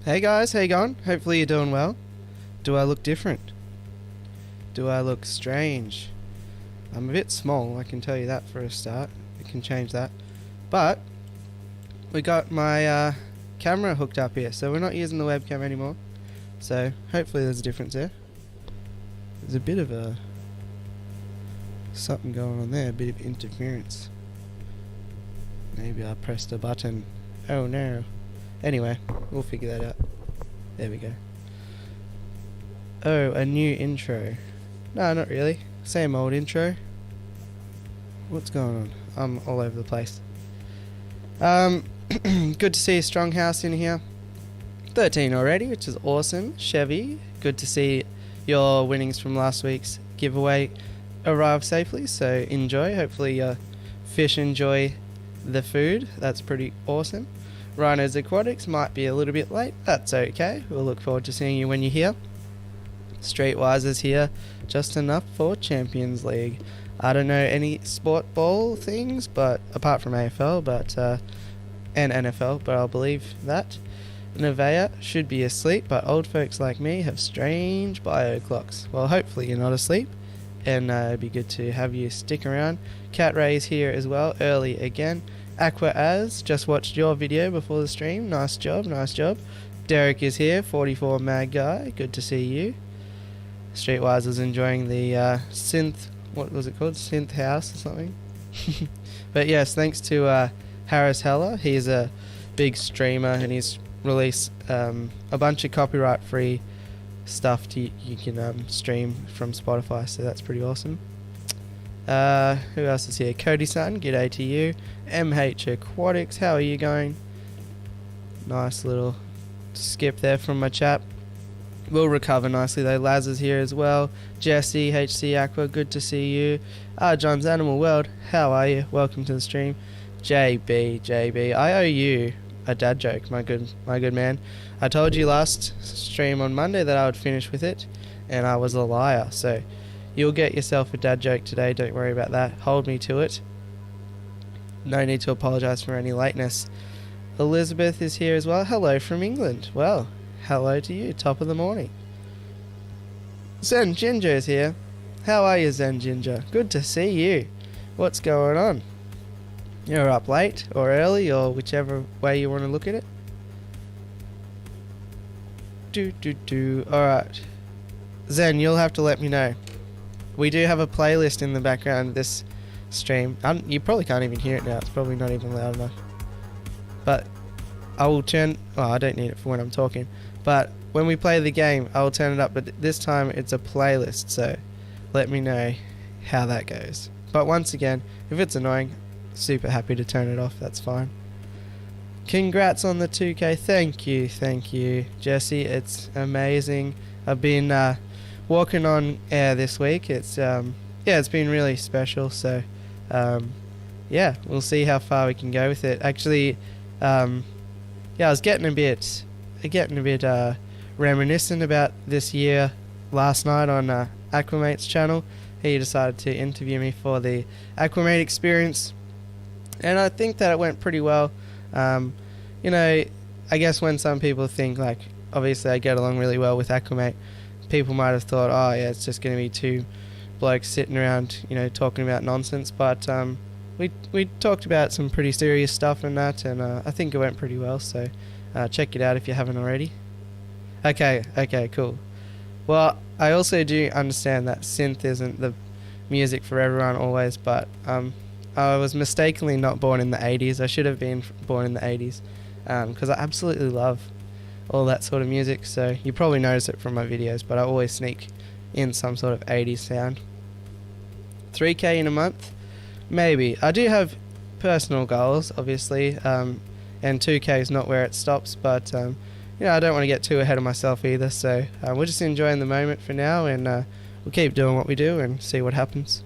Hey guys, how you going? Hopefully you're doing well. Do I look different? Do I look strange? I'm a bit small, I can tell you that for a start. We can change that. But we got my camera hooked up here, so we're not using the webcam anymore. So hopefully there's a difference there. There's a bit of a something going on there, a bit of interference. Maybe I pressed a button. Oh no. Anyway, we'll figure that out. There we go. Oh, a new intro. No, not really. Same old intro. What's going on? I'm all over the place. Good to see a strong house in here. 13 already, which is awesome. Chevy, good to see your winnings from last week's giveaway arrive safely, so enjoy. Hopefully your fish enjoy the food. That's pretty awesome. Rhino's Aquatics might be a little bit late. That's okay. We'll look forward to seeing you when you're here. Streetwise is here, just enough for Champions League. I don't know any sport ball things, but apart from AFL, but and NFL, but I'll believe that. Nevea should be asleep, but old folks like me have strange bio clocks. Well, hopefully you're not asleep, and it'd be good to have you stick around. Cat Ray's here as well, early again. Aquaz just watched your video before the stream. Nice job, nice job. Derek is here, 44 mag guy. Good to see you. Streetwise is enjoying the synth. What was it called? Synth house or something. But yes, thanks to Harris Heller. He's a big streamer and he's released a bunch of copyright-free stuff you can stream from Spotify. So that's pretty awesome. Who else is here? Cody-san, g'day to you. MH Aquatics, how are you going? Nice little skip there from my chap. We'll recover nicely though. Laz is here as well. Jesse, HC Aqua, good to see you. John's Animal World, how are you? Welcome to the stream. JB, I owe you a dad joke, my good man. I told you last stream on Monday that I would finish with it, and I was a liar, so you'll get yourself a dad joke today, don't worry about that. Hold me to it. No need to apologise for any lateness. Elizabeth is here as well. Hello from England. Well, hello to you. Top of the morning. Zen Ginger is here. How are you, Zen Ginger? Good to see you. What's going on? You're up late or early or whichever way you want to look at it. Alright. Zen, you'll have to let me know. We do have a playlist in the background of this stream. You probably can't even hear it now. It's probably not even loud enough. But I will turn... Oh, I don't need it for when I'm talking. But when we play the game, I will turn it up. But this time it's a playlist. So let me know how that goes. But once again, if it's annoying, super happy to turn it off. That's fine. Congrats on the 2K. Thank you, Jesse. It's amazing. I've been... walking on air this week. It's it's been really special, so yeah, we'll see how far we can go with it. Actually, I was getting a bit reminiscent about this year last night on Aquamate's channel. He decided to interview me for the Aquamate experience, and I think that it went pretty well. You know, I guess when some people think, like, obviously I get along really well with Aquamate, people might have thought, oh yeah, it's just going to be two blokes sitting around, you know, talking about nonsense. But we talked about some pretty serious stuff and that, and I think it went pretty well. So check it out if you haven't already. Okay, cool. Well, I also do understand that synth isn't the music for everyone always, but I was mistakenly not born in the 80s. I should have been born in the 80s because I absolutely love all that sort of music, so you probably notice it from my videos, but I always sneak in some sort of 80s sound. 3k in a month? Maybe. I do have personal goals, obviously, and 2k is not where it stops, but you know, I don't want to get too ahead of myself either, so we're just enjoying the moment for now, and we'll keep doing what we do and see what happens.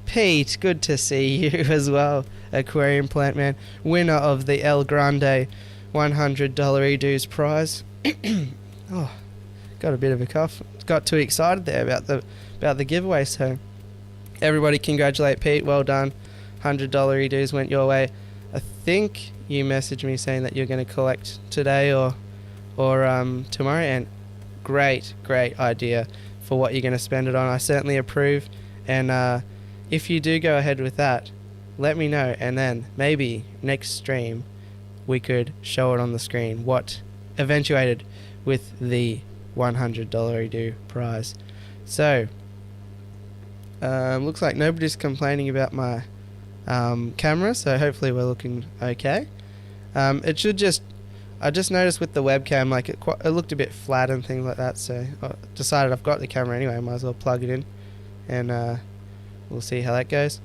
Pete, good to see you as well. Aquarium Plant Man, winner of the El Grande $100 Edu's prize. Oh, got a bit of a cough. Got too excited there about the giveaway. So everybody congratulate Pete. Well done. $100 Edu's went your way. I think you messaged me saying that you're going to collect today or or tomorrow, and great idea for what you're going to spend it on. I certainly approve, and if you do go ahead with that, let me know, and then maybe next stream we could show it on the screen what eventuated with the $100 prize. So looks like nobody's complaining about my camera, so hopefully we're looking okay. It should just, I just noticed with the webcam, like it looked a bit flat and things like that, so I decided I've got the camera anyway, might as well plug it in, and we'll see how that goes.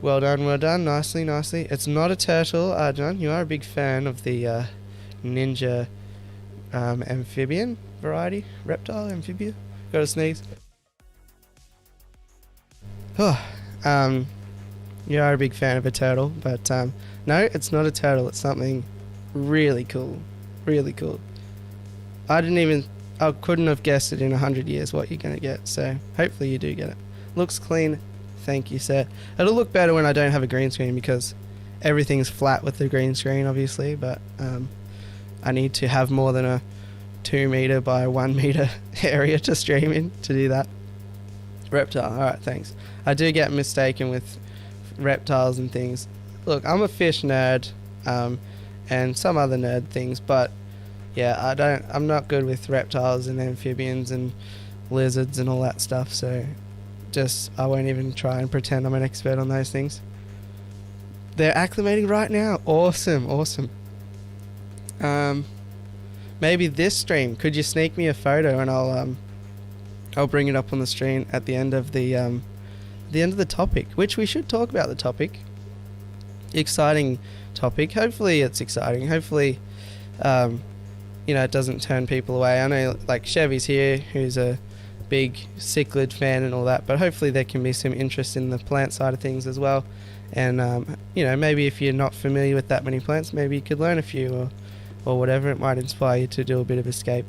Well done, nicely. It's not a turtle, John. You are a big fan of the ninja amphibian variety, reptile, amphibia. Got a sneeze. Oh, you are a big fan of a turtle, but no, it's not a turtle. It's something really cool. I couldn't have guessed it in 100 years what you're gonna get. So hopefully you do get it. Looks clean. Thank you, sir. It'll look better when I don't have a green screen because everything's flat with the green screen, obviously, but I need to have more than a 2 meter by 1 meter area to stream in to do that. Reptile, alright, thanks. I do get mistaken with reptiles and things. Look, I'm a fish nerd, and some other nerd things, but yeah, I'm not good with reptiles and amphibians and lizards and all that stuff, so I won't even try and pretend I'm an expert on those things. They're acclimating right now. Awesome. Maybe this stream, could you sneak me a photo and I'll bring it up on the screen at the end of the topic, which we should talk about the topic. Exciting topic. Hopefully it's exciting. Hopefully it doesn't turn people away. I know like Chevy's here, who's a big cichlid fan and all that, but hopefully there can be some interest in the plant side of things as well, and maybe if you're not familiar with that many plants, maybe you could learn a few or whatever. It might inspire you to do a bit of escape,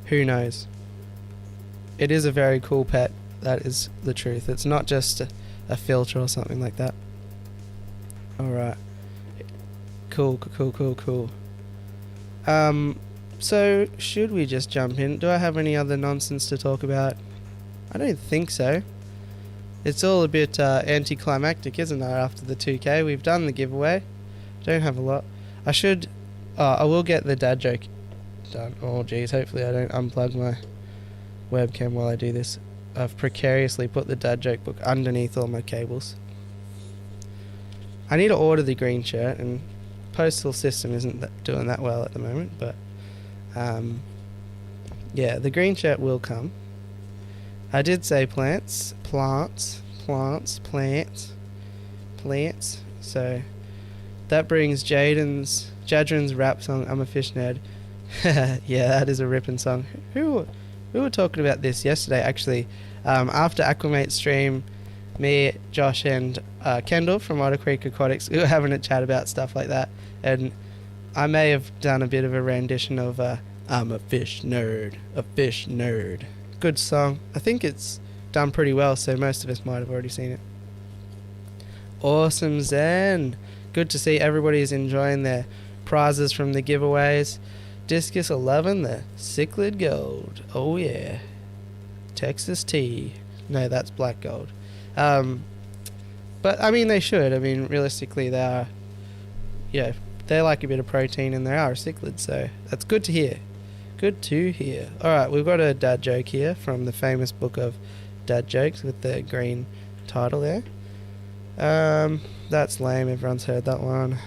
who knows. It is a very cool pet, that is the truth. It's not just a filter or something like that. Alright, cool. So should we just jump in? Do I have any other nonsense to talk about? I don't think so. It's all a bit anticlimactic, isn't it, after the 2K? We've done the giveaway. Don't have a lot. I will get the dad joke done. Oh geez, hopefully I don't unplug my webcam while I do this. I've precariously put the dad joke book underneath all my cables. I need to order the green shirt, and postal system isn't doing that well at the moment, but yeah, the green shirt will come. I did say plants. So that brings Jadrin's rap song, I'm a Fish Nerd. Yeah, that is a ripping song. We were talking about this yesterday, actually. After Aquamate stream, me, Josh, and Kendall from Otter Creek Aquatics, we were having a chat about stuff like that. And I may have done a bit of a rendition of I'm a fish nerd. Good song. I think it's done pretty well, so most of us might have already seen it. Awesome, Zen. Good to see everybody's enjoying their prizes from the giveaways. Discus 11, the Cichlid Gold. Oh yeah. Texas Tea. No, that's black gold. But I mean, they should. I mean, realistically, they are. Yeah, they like a bit of protein, and they are a cichlid, so that's good to hear. Alright, we've got a dad joke here from the famous book of dad jokes with the green title there. That's lame, everyone's heard that one.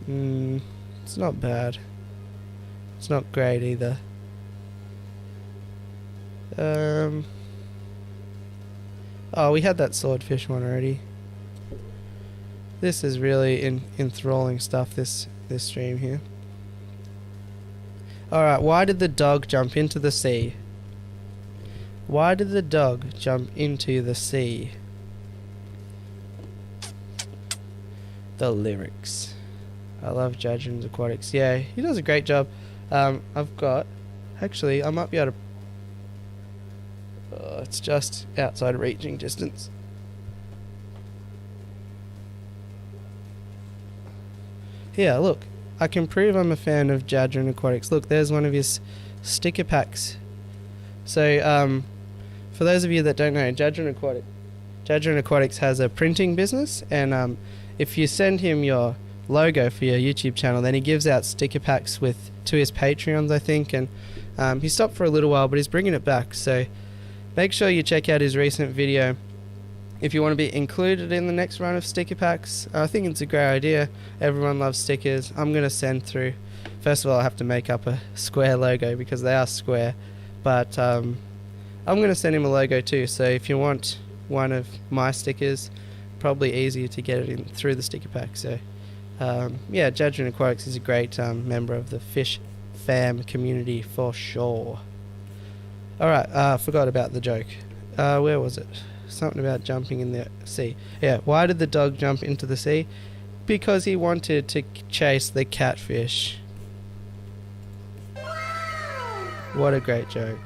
It's not bad. It's not great either. Oh, we had that swordfish one already. This is really enthralling stuff, this stream here. Alright, why did the dog jump into the sea? Why did the dog jump into the sea? The lyrics. I love Jadrin's Aquatics. Yeah, he does a great job. Actually, I might be able to... it's just outside reaching distance. Yeah, look. I can prove I'm a fan of Jadron Aquatics. Look, there's one of his sticker packs. So, for those of you that don't know, Jadron Aquatics has a printing business, and if you send him your logo for your YouTube channel, then he gives out sticker packs to his Patreons, I think, and he stopped for a little while, but he's bringing it back. So make sure you check out his recent video if you want to be included in the next run of sticker packs. I think it's a great idea. Everyone loves stickers. I'm going to send through, first of all I have to make up a square logo because they are square, but I'm going to send him a logo too, so if you want one of my stickers, probably easier to get it in through the sticker pack. So yeah, Jadron Aquatics is a great member of the fish fam community for sure. Alright, forgot about the joke. Where was it? Something about jumping in the sea. Yeah, why did the dog jump into the sea? Because he wanted to chase the catfish. What a great joke.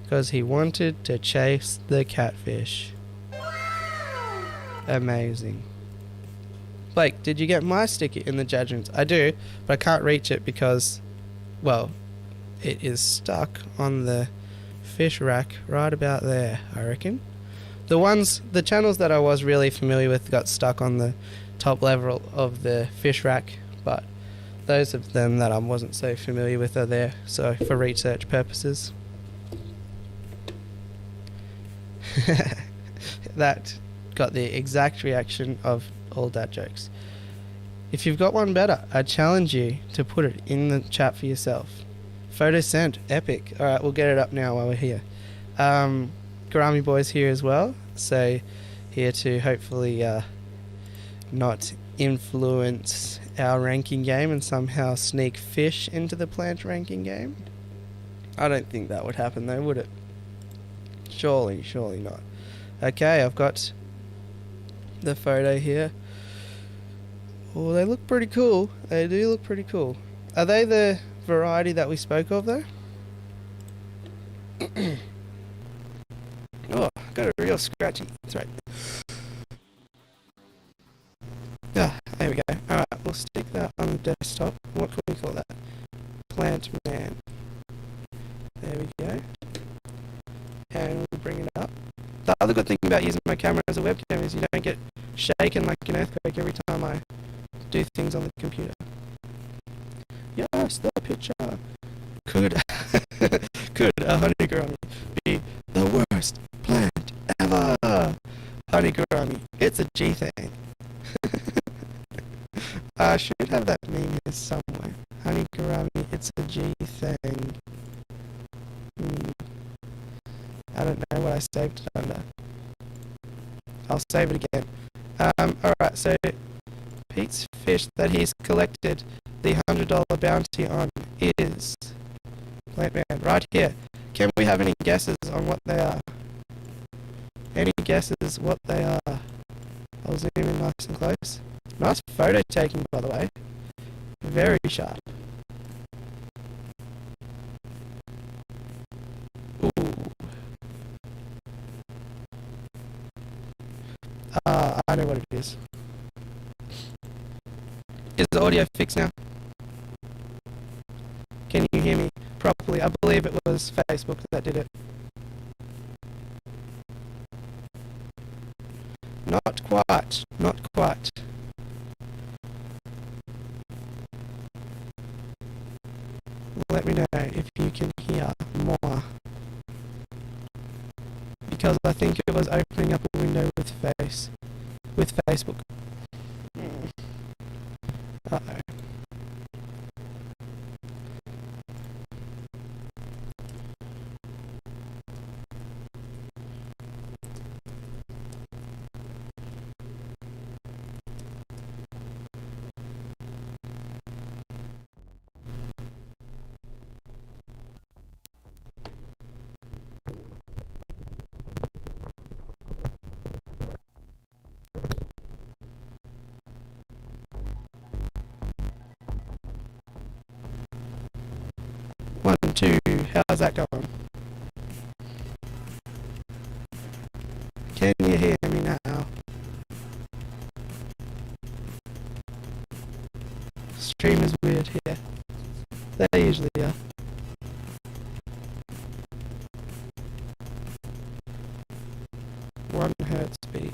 Because he wanted to chase the catfish. Amazing. Blake, did you get my sticker in the Jadrons? I do, but I can't reach it because, well, it is stuck on the fish rack right about there, I reckon. The channels that I was really familiar with got stuck on the top level of the fish rack, but those of them that I wasn't so familiar with are there, so for research purposes. That got the exact reaction of all dad jokes. If you've got one better, I challenge you to put it in the chat for yourself. Photo sent, epic. Alright, we'll get it up now while we're here. Karani boy's here as well, so here to hopefully not influence our ranking game and somehow sneak fish into the plant ranking game. I don't think that would happen though, would it? Surely not. Okay, I've got the photo here. Oh, they look pretty cool. They do look pretty cool. Are they the variety that we spoke of though? Oh, got a real scratchy throat. Ah, there we go. Alright, we'll stick that on the desktop. What can we call that? Plant Man. There we go. And we'll bring it up. The other good thing about using my camera as a webcam is you don't get shaken like an earthquake every time I do things on the computer. Yes, the picture. Could a honeygarami be the worst plant ever? Honeygarami, it's a G thing. I should have that meme here somewhere. Honeygarami, it's a G thing. I don't know what I saved it under. I'll save it again. Alright, so Pete's fish that he's collected the $100 bounty on is Plant Man, right here. Can we have any guesses on what they are? Any guesses what they are? I'll zoom in nice and close. Nice photo taking, by the way. Very sharp. Ooh. I know what it is. Is the audio fixed now? Can you hear me properly? I believe it was Facebook that did it. Not quite. Not quite. Let me know if you can hear more. Because I think it was opening up a window with Facebook. Uh-oh. One, two, how's that going? Can you hear me now? stream is weird here. They usually are. One hertz beat.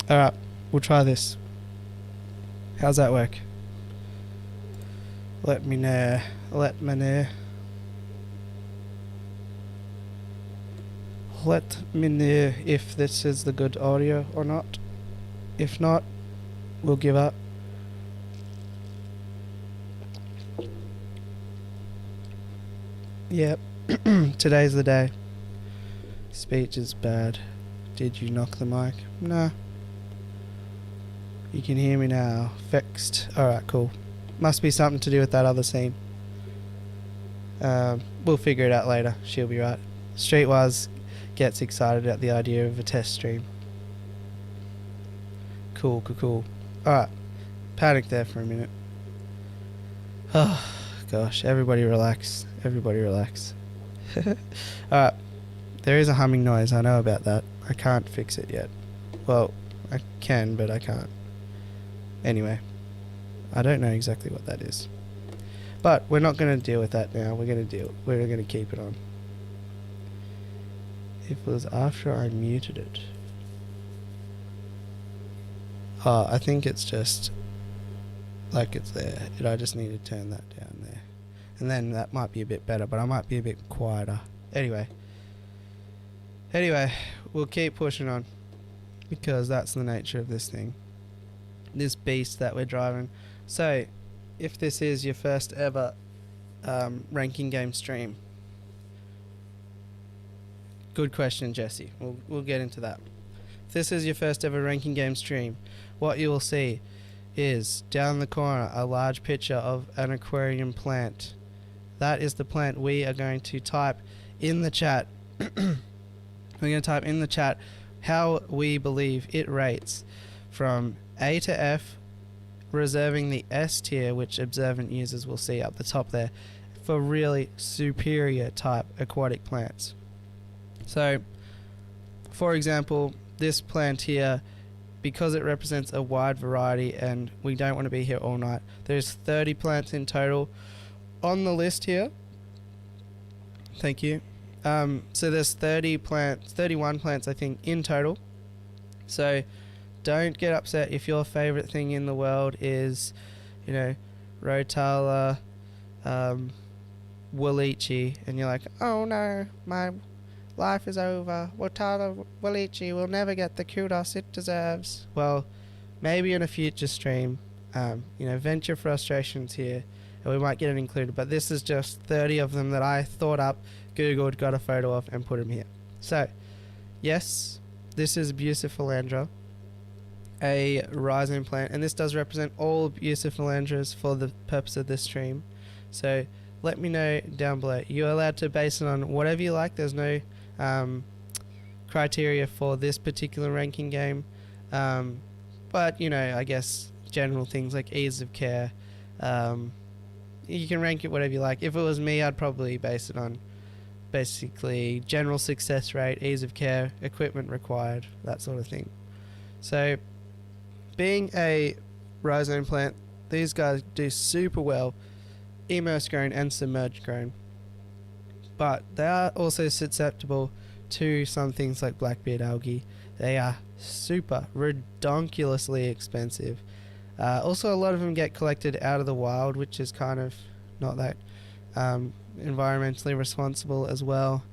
Alright, we'll try this. How's that work? Let me know. Let me know. Let me know if this is the good audio or not. If not, we'll give up. Yep. Today's the day. Speech is bad. Did you knock the mic? Nah. You can hear me now. Fixed. Alright, cool. Must be something to do with that other scene. We'll figure it out later. She'll be right. Streetwise gets excited at the idea of a test stream. Cool. Alright. Panic there for a minute. Oh, gosh. Everybody relax. Alright. There is a humming noise. I know about that. I can't fix it yet. Well, I can, but I can't. Anyway, I don't know exactly what that is. But we're not going to deal with that now. We're going to keep it on. It was after I muted it. Oh, I think it's just like it's there. I just need to turn that down there. And then that might be a bit better, but I might be a bit quieter. Anyway, we'll keep pushing on because that's the nature of this thing. This beast that we're driving. So, if this is your first ever ranking game stream, good question, Jesse. We'll get into that. If this is your first ever ranking game stream, what you will see is down the corner a large picture of an aquarium plant. That is the plant we are going to type in the chat. We're going to type in the chat how we believe it rates from A to F, reserving the S tier, which observant users will see up the top there, for really superior type aquatic plants. So, for example, this plant here, because it represents a wide variety and we don't want to be here all night, there's 30 plants in total on the list here. Thank you. So there's 31 plants I think in total. So don't get upset if your favorite thing in the world is, Rotala Rotundifolia, and you're like, oh no, my life is over. Rotala Rotundifolia will never get the kudos it deserves. Well, maybe in a future stream, vent your frustrations here, and we might get it included. But this is just 30 of them that I thought up, Googled, got a photo of, and put them here. So, yes, this is Bucephalandra, a rhizome plant, and this does represent all Bucephalandras for the purpose of this stream. So let me know down below. You're allowed to base it on whatever you like. There's no criteria for this particular ranking game, but you know, I guess general things like ease of care, you can rank it whatever you like. If it was me, I'd probably base it on basically general success rate, ease of care, equipment required, that sort of thing. So being a rhizome plant, these guys do super well immerse grown and submerged grown, but they are also susceptible to some things like blackbeard algae. They are super redonkulously expensive. Also, a lot of them get collected out of the wild, which is kind of not that environmentally responsible as well,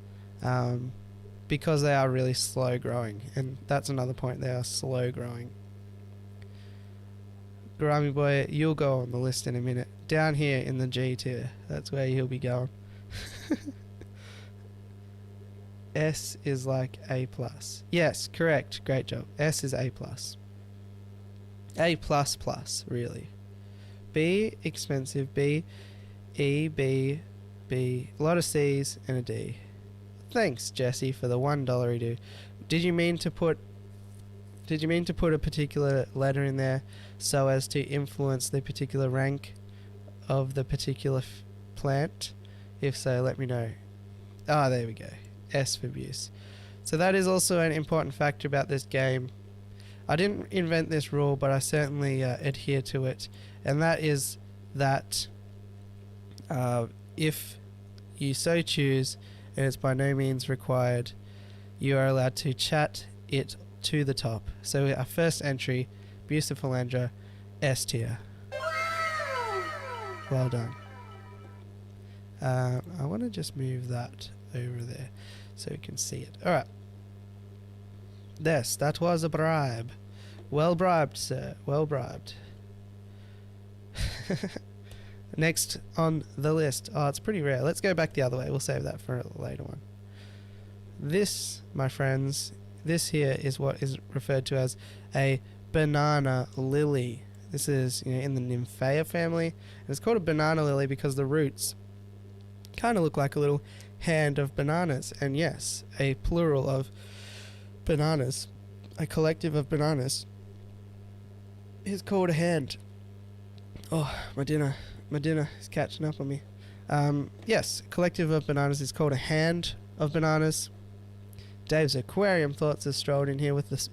because they are really slow growing, and that's another point, they are slow growing. Grimy boy, you'll go on the list in a minute. Down here in the G tier, that's where you'll be going. S is like A+. Yes, correct. Great job. S is A+. A++, really. B, expensive. B, E, B, B. A lot of C's and a D. Thanks, Jesse, for the $1 do. Did you mean to put a particular letter in there so as to influence the particular rank of the particular plant? If so, let me know. Ah, there we go. S for abuse. So that is also an important factor about this game. I didn't invent this rule, but I certainly adhere to it, and that is that if you so choose, and it's by no means required, you are allowed to chat it to the top. So our first entry, Bucephalandra, S tier. Well done. I want to just move that over there so you can see it. Alright. Yes, that was a bribe. Well bribed, sir. Well bribed. Next on the list. Oh, it's pretty rare. Let's go back the other way. We'll save that for a later one. This, my friends, this here is what is referred to as a banana lily. This is, you know, in the Nymphaea family. And it's called a banana lily because the roots kind of look like a little hand of bananas. And yes, a plural of bananas, a collective of bananas, is called a hand. Oh, my dinner is catching up on me. Yes, collective of bananas is called a hand of bananas. Dave's aquarium thoughts has strolled in here with this,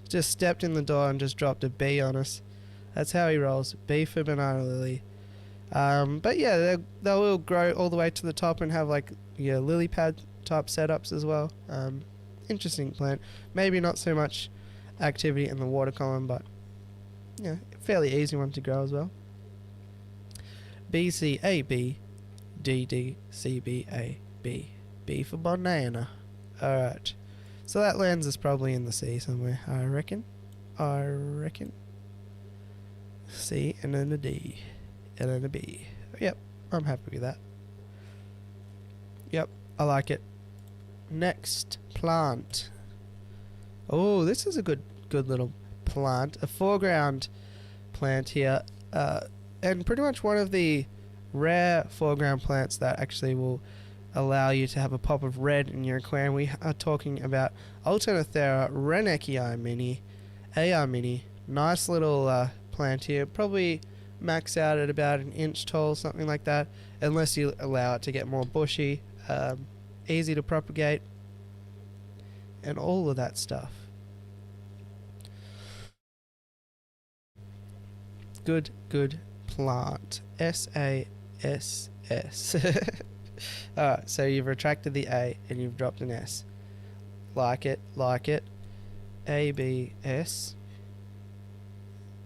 just stepped in the door and just dropped a B on us. That's how he rolls. B for banana lily. But yeah, they will grow all the way to the top and have like, yeah, lily pad type setups as well. Interesting plant. Maybe not so much activity in the water column, but yeah, fairly easy one to grow as well. B C A B D D C B A B. B for banana. Alright. So that lands us probably in the C somewhere, I reckon. C and then a D. And then a B. Yep, I'm happy with that. Yep, I like it. Next plant. Oh, this is a good little plant. A foreground plant here. And pretty much one of the rare foreground plants that actually will allow you to have a pop of red in your aquarium. We are talking about Alternathera renekii mini, AR mini. Nice little plant here. Probably max out at about an inch tall, something like that, unless you allow it to get more bushy. Easy to propagate and all of that stuff. Good plant. S-A-S-S. Alright, so you've retracted the A and you've dropped an S. Like it. A-B-S.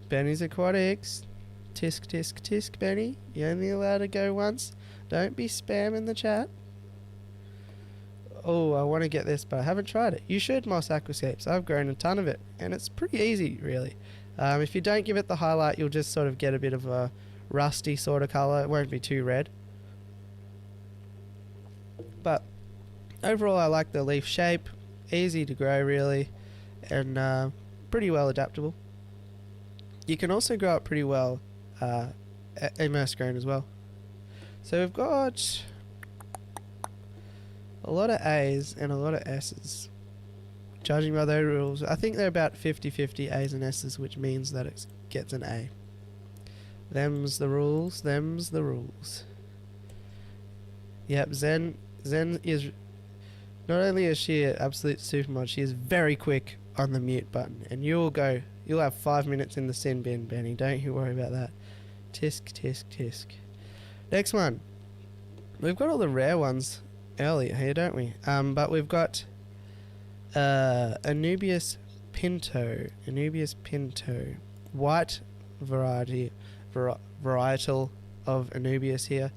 Benny's Aquatics. Tisk, tisk, tisk, Benny. You're only allowed to go once. Don't be spamming the chat. Oh, I want to get this, but I haven't tried it. You should, Moss Aquascapes. I've grown a ton of it, and it's pretty easy, really. If you don't give it the highlight, you'll just sort of get a bit of a rusty sort of colour. It won't be too red. But overall, I like the leaf shape. Easy to grow, really, and pretty well adaptable. You can also grow it pretty well immerse grown as well. So we've got a lot of A's and a lot of S's. Judging by their rules, I think they're about 50-50 A's and S's, which means that it gets an A. Them's the rules, them's the rules. Yep, Zen is... Not only is she an absolute supermod, she is very quick on the mute button. And you'll have 5 minutes in the sin bin, Benny. Don't you worry about that. Tisk, tisk, tisk. Next one. We've got all the rare ones earlier here, don't we? But we've got Anubius Pinto. Anubius Pinto. White varietal of Anubius here.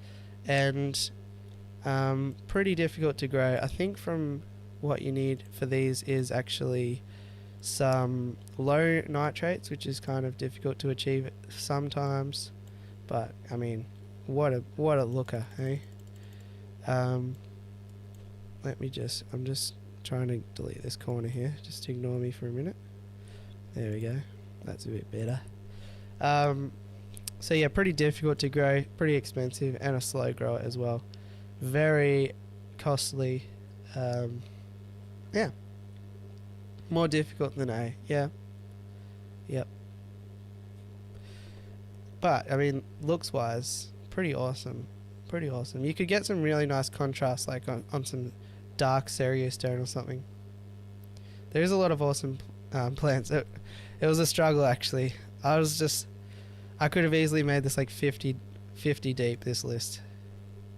And pretty difficult to grow. I think from what you need for these is actually some low nitrates, which is kind of difficult to achieve sometimes. But I mean, what a looker, hey? I'm just trying to delete this corner here. Just ignore me for a minute. There we go. That's a bit better. So yeah, pretty difficult to grow, pretty expensive, and a slow grower as well. Very costly. Yeah. More difficult than A. Yeah. Yep. But, I mean, looks-wise, pretty awesome. Pretty awesome. You could get some really nice contrast, like on some dark Seriostone or something. There's a lot of awesome plants. It was a struggle, actually. I could have easily made this like 50 deep, this list.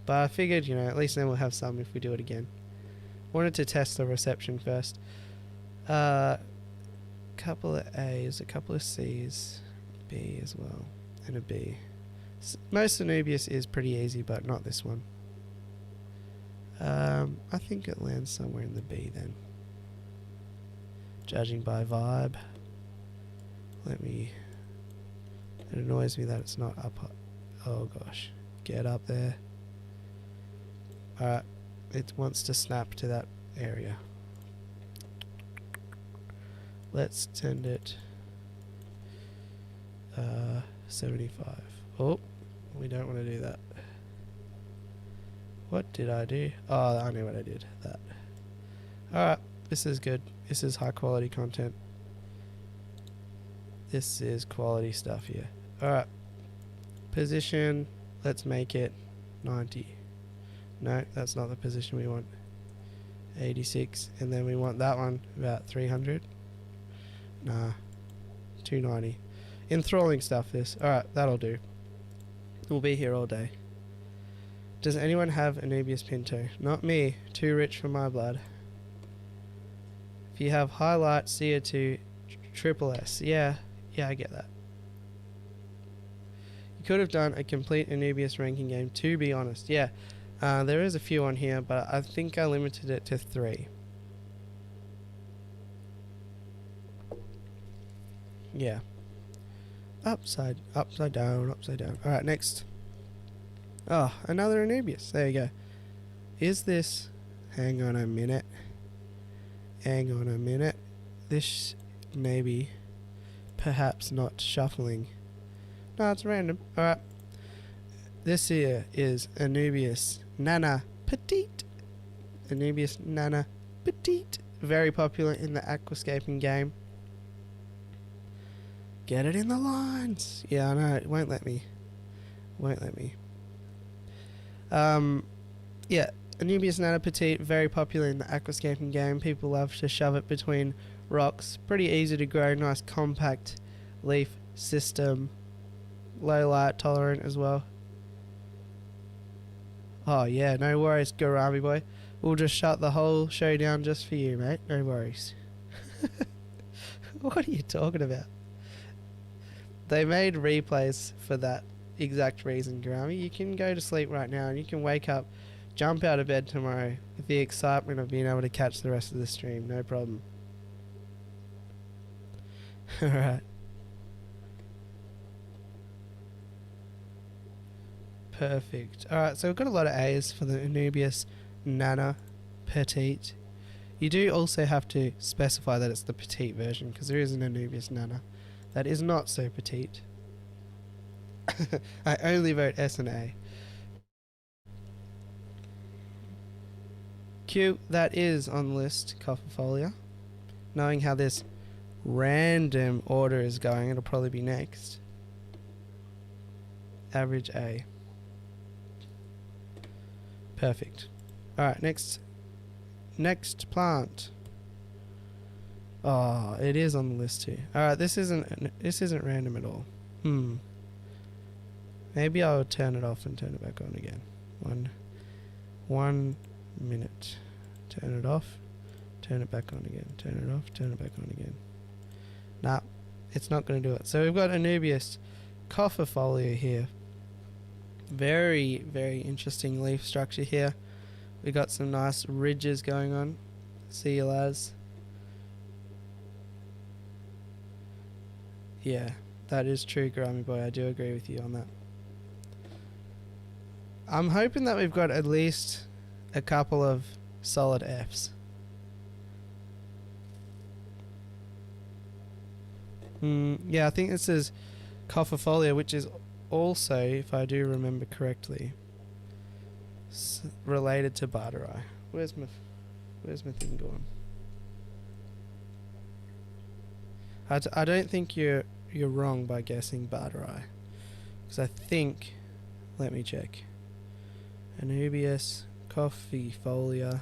But I figured, you know, at least then we'll have some if we do it again. Wanted to test the reception first. Couple of A's, a couple of C's, B as well, and a B. Most Anubius is pretty easy, but not this one. I think it lands somewhere in the B then. Judging by vibe. It annoys me that it's not up. Oh gosh. Get up there. Alright. It wants to snap to that area. Let's send it 75. Oh, we don't want to do that. What did I do? Oh, I know what I did. That. Alright, this is good. This is high quality content. This is quality stuff here. Alright. Position, let's make it 90. No, that's not the position we want. 86. And then we want that one about 300. Nah. 290. Enthralling stuff, this. Alright, that'll do. We'll be here all day. Does anyone have Anubius Pinto? Not me. Too rich for my blood. If you have highlight, CO2, triple S. Yeah, I get that. You could have done a complete Anubius ranking game, to be honest. Yeah, there is a few on here, but I think I limited it to 3. Yeah. Upside down, upside down. Alright, next. Oh, another Anubius. There you go. Is this... Hang on a minute. This maybe... Perhaps not shuffling. No, it's random. Alright. This here is Anubius Nana Petite. Anubius Nana Petite. Very popular in the aquascaping game. Get it in the lines. Yeah, I know. It won't let me. Yeah, Anubius Nana Petite, very popular in the aquascaping game. People love to shove it between rocks. Pretty easy to grow. Nice compact leaf system. Low light tolerant as well. Oh yeah, no worries, Karani boy. We'll just shut the whole show down just for you, mate. No worries. What are you talking about? They made replays for that exact reason, Karani. You can go to sleep right now and you can wake up, jump out of bed tomorrow with the excitement of being able to catch the rest of the stream. No problem. Alright. Perfect. Alright, so we've got a lot of A's for the Anubius Nana Petite. You do also have to specify that it's the petite version, because there is an Anubius Nana that is not so petite. I only vote S and A. Q, that is on the list, Folia. knowing how this random order is going, it'll probably be next. Average A. Perfect. Alright, next plant. Oh, it is on the list too. Alright, this isn't random at all. Maybe I'll turn it off and turn it back on again. One minute. Turn it off. Turn it back on again. Turn it off. Turn it back on again. Nah, it's not going to do it. So we've got Anubius Folia here. Very, very interesting leaf structure here. We got some nice ridges going on. See you, lads. Yeah, that is true, Karani boy. I do agree with you on that. I'm hoping that we've got at least a couple of solid Fs. Yeah, I think this is Folia, which is also, if I do remember correctly, related to Barterii. Where's my thing going? I don't think you're wrong by guessing Barterii, because I think, let me check. Anubius Folia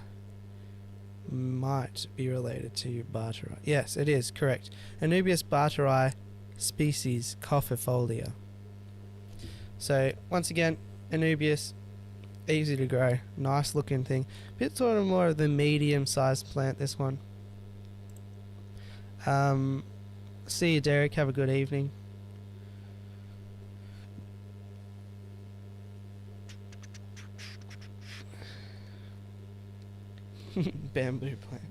might be related to Barterii. Yes, it is correct. Anubius Barterii species Folia. So once again, Anubius, easy to grow, nice looking thing. Bit sort of more of the medium sized plant, this one. See you, Derek. Have a good evening. Bamboo plant.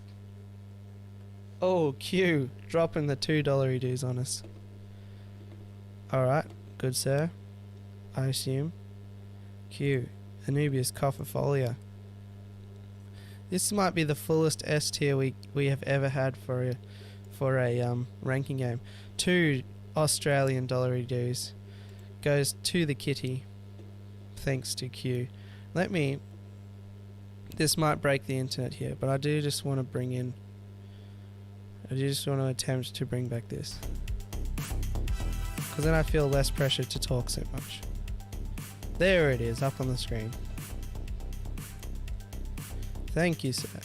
Oh, Q, dropping the $2 dues on us. Alright, good sir. I assume. Q, Anubius Folia. This might be the fullest S tier we have ever had for a ranking game. 2 Australian dollar dues goes to the kitty, thanks to Q. This might break the internet here, but I do just want to attempt to bring back this, because then I feel less pressure to talk so much. There it is, up on the screen. Thank you, sir.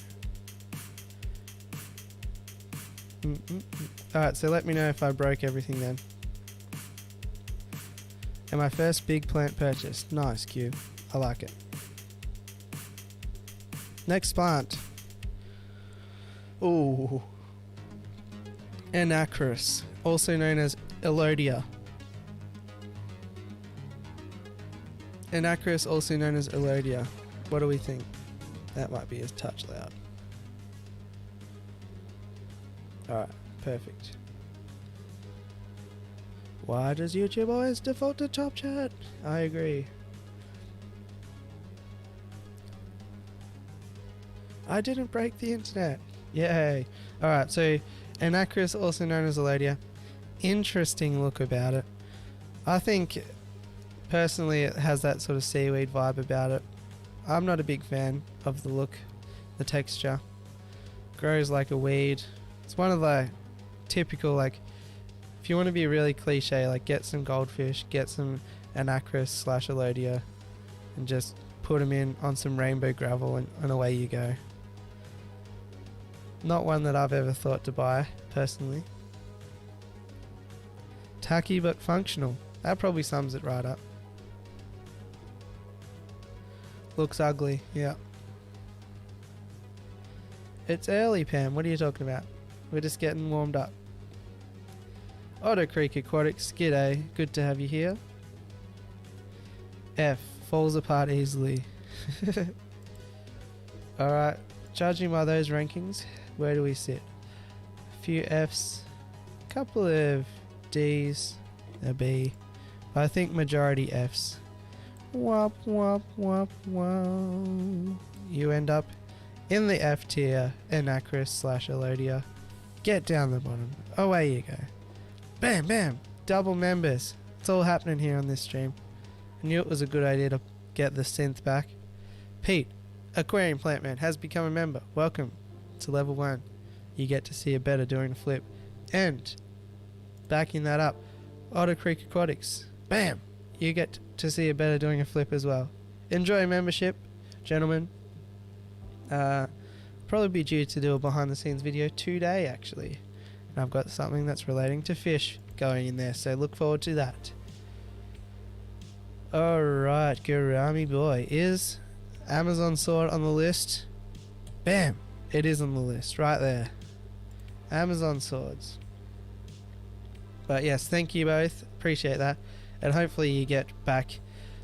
Alright, so let me know if I broke everything then. And my first big plant purchase. Nice, Q. I like it. Next plant. Ooh. Anacris, also known as Elodia. Anacris, also known as Elodia. What do we think? That might be a touch loud. Alright, perfect. Why does YouTube always default to top chat? I agree. I didn't break the internet. Yay. Alright, so Anacris, also known as Elodia. Interesting look about it. I think personally it has that sort of seaweed vibe about it. I'm not a big fan of the look, the texture. Grows like a weed. It's one of the typical, like, if you want to be really cliche, like, get some goldfish, get some Anacris / Elodia, and just put them in on some rainbow gravel and away you go. Not one that I've ever thought to buy, personally. Tacky but functional. That probably sums it right up. Looks ugly, yeah. It's early, Pam. What are you talking about? We're just getting warmed up. Otter Creek Aquatics, g'day. Good to have you here. F. Falls apart easily. Alright, judging by those rankings, where do we sit? A few Fs, a couple of Ds, a B, but I think majority Fs. Wop wop wop wop. You end up in the F tier, Anacris / Elodia. Get down the bottom. Away you go. Bam bam. Double members. It's all happening here on this stream. I knew it was a good idea to get the synth back. Pete, Aquarium Plant Man, has become a member. Welcome to level 1. you get to see a betta doing a flip. And backing that up, Otter Creek Aquatics, bam, you get to see a betta doing a flip as well. Enjoy membership, gentlemen. Probably be due to do a behind the scenes video today actually, and I've got something that's relating to fish going in there, so look forward to that. Alright, Karani boy, is Amazon sword on the list? Bam, it is on the list right there. Amazon swords. But yes, thank you both, appreciate that, and hopefully you get back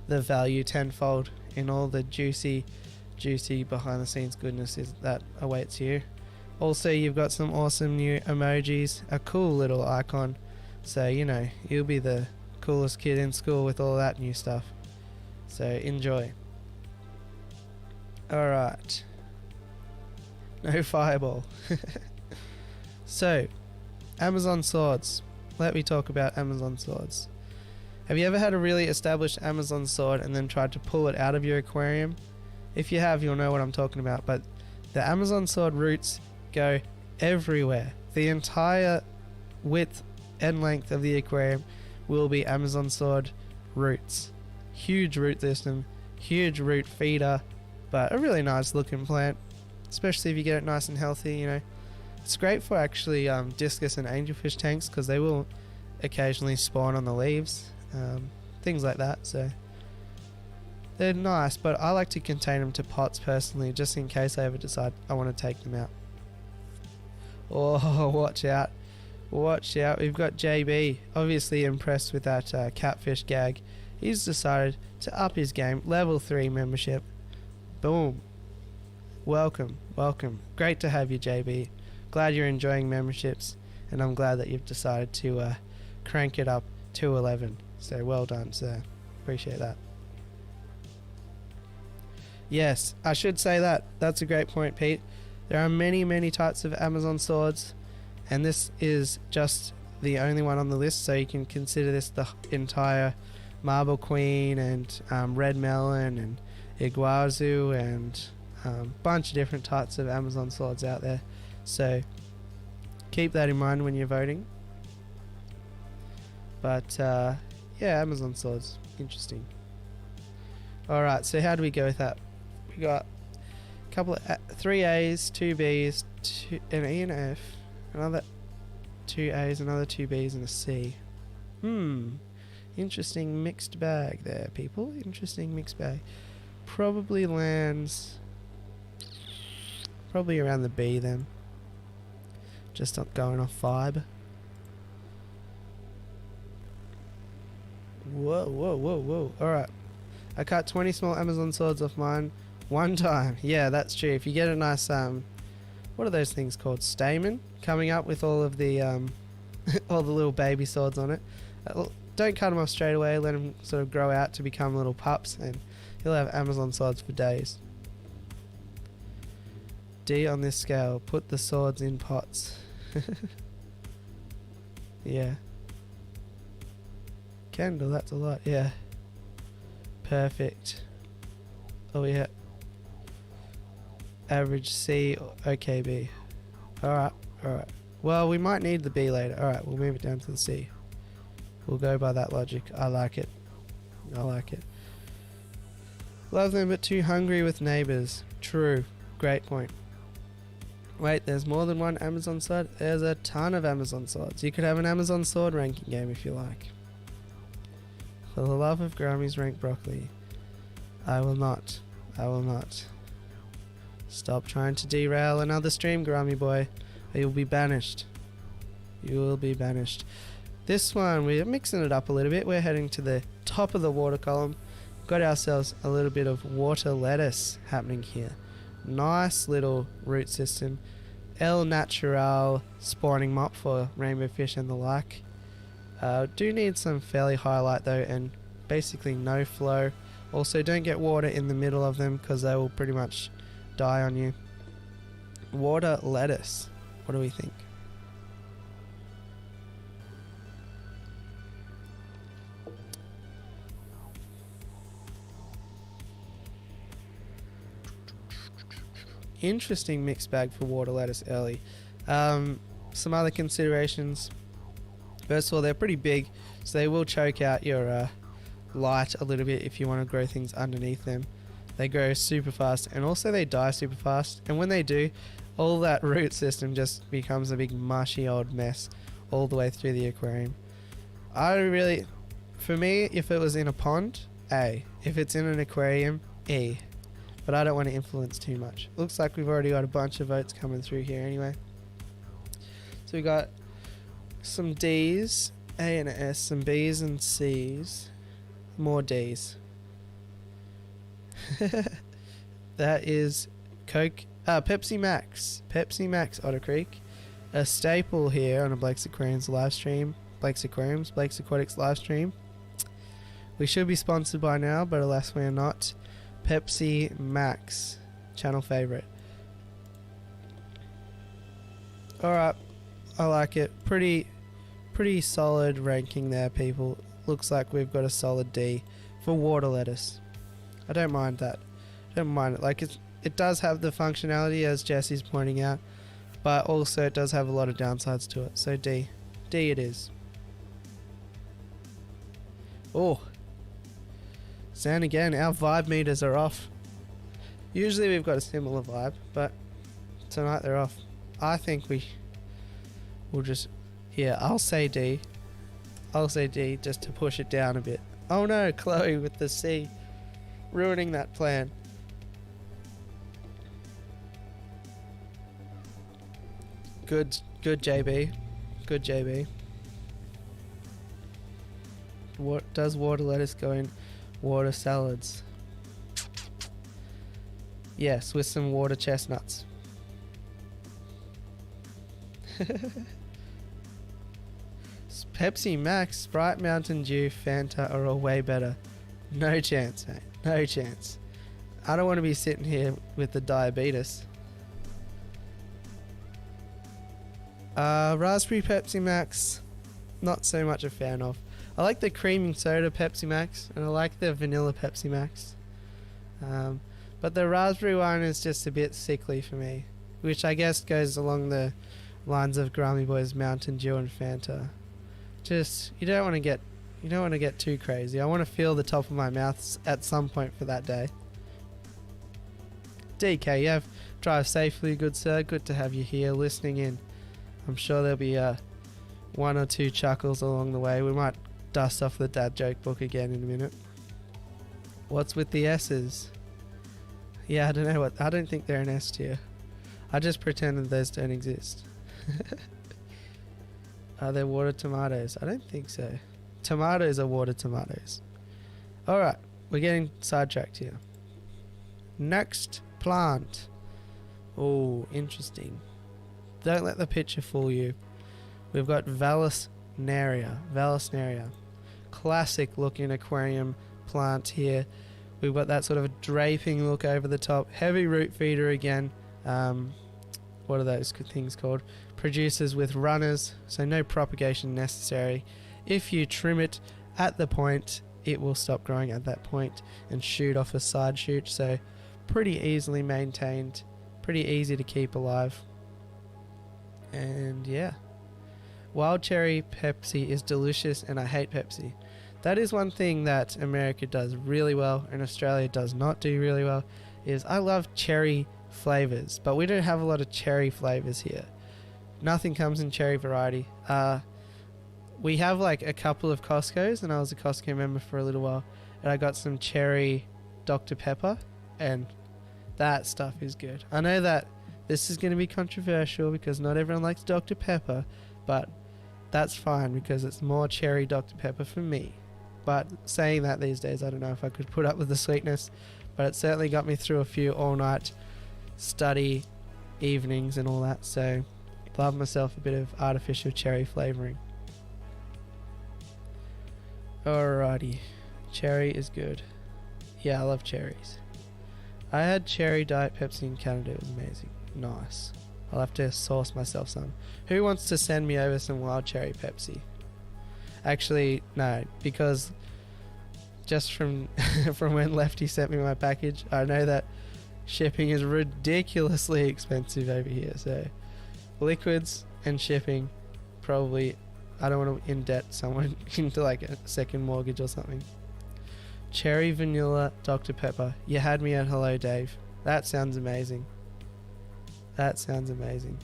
the value tenfold in all the juicy behind the scenes goodness that awaits you. Also, you've got some awesome new emojis, a cool little icon, so you know, you'll be the coolest kid in school with all that new stuff, so enjoy. Alright, no fireball. So, Amazon swords. Let me talk about Amazon swords. Have you ever had a really established Amazon sword and then tried to pull it out of your aquarium? If you have, you'll know what I'm talking about, but the Amazon sword roots go everywhere. The entire width and length of the aquarium will be Amazon sword roots. Huge root system, huge root feeder, but a really nice looking plant, especially if you get it nice and healthy, you know. It's great for actually discus and angelfish tanks because they will occasionally spawn on the leaves, things like that, so they're nice, but I like to contain them to pots personally, just in case I ever decide I want to take them out. Oh, watch out. Watch out. We've got JB, obviously impressed with that catfish gag. He's decided to up his game. Level 3 membership. Boom. Welcome. Welcome. Great to have you, JB. Glad you're enjoying memberships, and I'm glad that you've decided to crank it up to 11. So well done, sir. Appreciate that. Yes, I should say that. That's a great point, Pete. There are many types of Amazon swords, and this is just the only one on the list, so you can consider this the entire Marble Queen and Red Melon and Iguazu and a bunch of different types of Amazon swords out there. So keep that in mind when you're voting. But yeah, Amazon swords, interesting. Alright, so how do we go with that? We got a couple of 3 A's, 2 B's, an E and an F, another 2 A's, another 2 B's and a C. Interesting mixed bag there, people. Interesting mixed bag. Probably lands around the B then. Just not going off vibe. Whoa. Alright. I cut 20 small Amazon swords off mine one time. Yeah, that's true. If you get a nice, what are those things called? Stamen? Coming up with all of the, all the little baby swords on it. Don't cut them off straight away. Let them sort of grow out to become little pups, and you'll have Amazon swords for days. D on this scale. Put the swords in pots. Yeah. Kendall, that's a lot. Yeah. Perfect. Oh yeah. Average C, okay B. Alright. Well, we might need the B later. Alright, we'll move it down to the C. We'll go by that logic. I like it. Love them but too hungry with neighbours. True. Great point. Wait, there's more than one Amazon sword? There's a ton of Amazon swords. You could have an Amazon sword ranking game if you like. For the love of Grammy's ranked broccoli, I will not. Stop trying to derail another stream, Grammy boy, or you'll be banished. You will be banished. This one, we're mixing it up a little bit. We're heading to the top of the water column. Got ourselves a little bit of water lettuce happening here. Nice little root system. El Natural spawning mop for rainbow fish and the like. Do need some fairly highlight though, and basically no flow. Also, don't get water in the middle of them because they will pretty much die on you. Water lettuce. What do we think? Interesting mixed bag for water lettuce early. Some other considerations. First of all, they're pretty big, so they will choke out your light a little bit if you want to grow things underneath them. They grow super fast, and also they die super fast, and when they do, all that root system just becomes a big mushy old mess all the way through the aquarium. For me, if it was in a pond, A. If it's in an aquarium, E. But I don't want to influence too much. Looks like we've already got a bunch of votes coming through here anyway. So we got some D's, A and S, some B's and C's, more D's. That is Pepsi Max Otter Creek, a staple here on a Blake's Aquariums live stream, Blake's Aquatics live stream. We should be sponsored by now, but alas we are not. Pepsi Max, channel favorite. Alright, I like it. Pretty solid ranking there, people. Looks like we've got a solid D for water lettuce. I don't mind that. Don't mind it. Like it does have the functionality as Jesse's pointing out, but also it does have a lot of downsides to it. So D it is. Oh, and again, our vibe meters are off. Usually we've got a similar vibe, but tonight they're off. I think we'll just, yeah, I'll say D just to push it down a bit. Oh no, Chloe with the C, ruining that plan. Good JB. Good JB. What does water lettuce go in water salads? Yes, with some water chestnuts. Pepsi Max, Sprite, Mountain Dew, Fanta are all way better. No chance, mate. No chance. I don't want to be sitting here with the diabetes. Raspberry Pepsi Max, not so much a fan of. I like the creaming soda Pepsi Max, and I like the vanilla Pepsi Max. But the raspberry one is just a bit sickly for me, which I guess goes along the lines of Grammy Boys, Mountain Dew and Fanta. Just, you don't want to get too crazy. I want to feel the top of my mouth at some point for that day. DK, you have drive safely, good sir. Good to have you here listening in. I'm sure there'll be one or two chuckles along the way. We might dust off the dad joke book again in a minute. What's with the S's? Yeah, I don't think they're an S tier. I just pretended those don't exist. Are there water tomatoes? I don't think so. Tomatoes are water tomatoes. Alright, we're getting sidetracked here. Next plant. Oh, interesting. Don't let the picture fool you. We've got Valasnaria. Classic looking aquarium plant here. We've got that sort of draping look over the top. Heavy root feeder again. What are those things called? Produces with runners, so no propagation necessary. If you trim it at the point, it will stop growing at that point and shoot off a side shoot. So pretty easily maintained, pretty easy to keep alive. And yeah, wild cherry Pepsi is delicious, and I hate Pepsi. That is one thing that America does really well and Australia does not do really well, is I love cherry flavors, but we don't have a lot of cherry flavors here. Nothing comes in cherry variety. We have like a couple of Costco's, and I was a Costco member for a little while, and I got some cherry Dr. Pepper, and that stuff is good. I know that this is going to be controversial because not everyone likes Dr. Pepper, but that's fine because it's more cherry Dr. Pepper for me. But saying that, these days I don't know if I could put up with the sweetness, but it certainly got me through a few all-night study evenings and all that, so love myself a bit of artificial cherry flavouring. Alrighty, cherry is good. Yeah, I love cherries. I had cherry Diet Pepsi in Canada, it was amazing. Nice. I'll have to source myself some. Who wants to send me over some wild cherry Pepsi? Actually, no, because just from from when Lefty sent me my package, I know that shipping is ridiculously expensive over here, so liquids and shipping. Probably, I don't want to in-debt someone into like a second mortgage or something. Cherry vanilla Dr. Pepper. You had me at hello, Dave. That sounds amazing. That sounds amazing.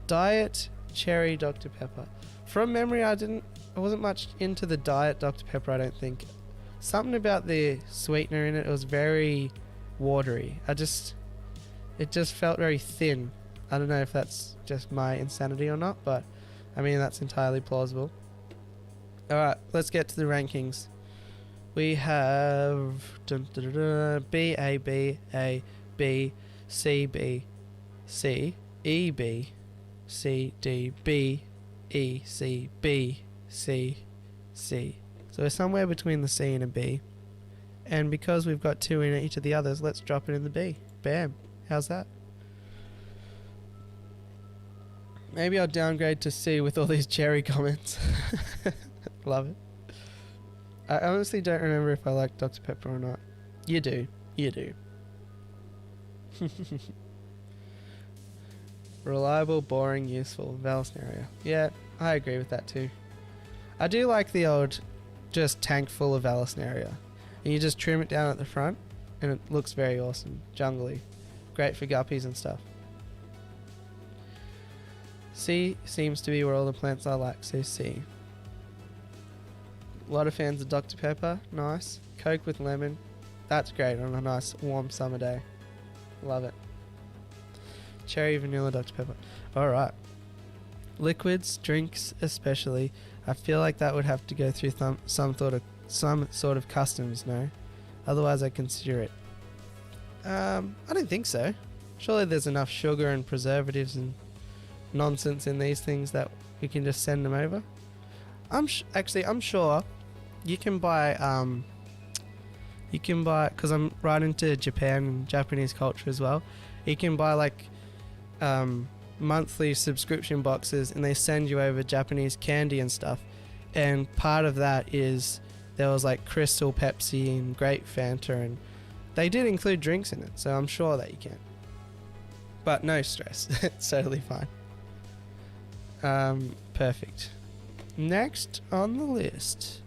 Diet cherry Dr. Pepper. From memory, I wasn't much into the diet Dr. Pepper, I don't think. Something about the sweetener in it, it was very watery. It just felt very thin. I don't know if that's just my insanity or not, but I mean, that's entirely plausible. Alright, let's get to the rankings. We have B, A, B, A, B, C, B, C, E, B, C, D, B, E, C, B, C, C. So we're somewhere between the C and a B. And because we've got 2 in each of the others, let's drop it in the B. Bam. How's that? Maybe I'll downgrade to C with all these cherry comments. Love it. I honestly don't remember if I like Dr. Pepper or not. You do. You do. Reliable, boring, useful. Valasnaria. Yeah, I agree with that too. I do like the old just tank full of Valasnaria. And you just trim it down at the front and it looks very awesome. Jungly. Great for guppies and stuff. C seems to be where all the plants I like, so C. A lot of fans of Dr. Pepper, nice. Coke with lemon, that's great on a nice warm summer day. Love it. Cherry vanilla Dr. Pepper. Alright. Liquids, drinks especially, I feel like that would have to go through some sort of customs, no? Otherwise I consider it. I don't think so. Surely there's enough sugar and preservatives and nonsense in these things that we can just send them over. I'm sure you can buy because I'm right into Japan and Japanese culture as well. You can buy like monthly subscription boxes and they send you over Japanese candy and stuff, and part of that is there was like Crystal Pepsi and Grape Fanta, and they did include drinks in it, so I'm sure that you can, but no stress. It's totally fine. Perfect. Next on the list.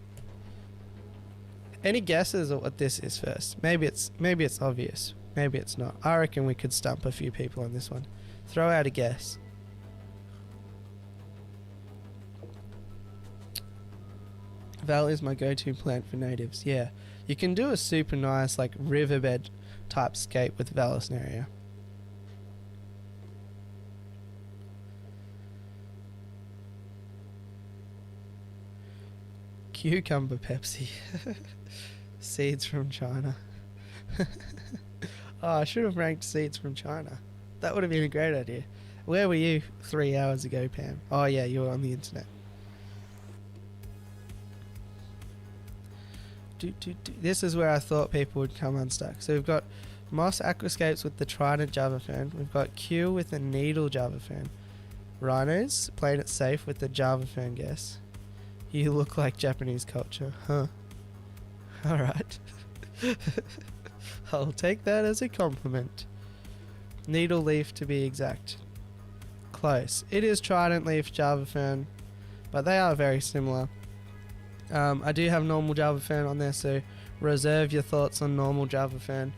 Any guesses at what this is first? Maybe it's obvious. Maybe it's not. I reckon we could stump a few people on this one. Throw out a guess. Val is my go-to plant for natives. Yeah. You can do a super nice like riverbed type scape with Valasnaria. Cucumber Pepsi. Seeds from China. Oh, I should have ranked seeds from China. That would have been a great idea. Where were you 3 hours ago, Pam? Oh yeah, you were on the internet. This is where I thought people would come unstuck. So we've got Moss Aquascapes with the Trident Java Fern. We've got Q with the Needle Java Fern. Rhinos playing it safe with the Java Fern guess. You look like Japanese culture, huh? Alright. I'll take that as a compliment. Needle leaf to be exact. Close. It is Trident leaf Java Fern, but they are very similar. I do have normal Java Fern on there, so reserve your thoughts on normal Java Fern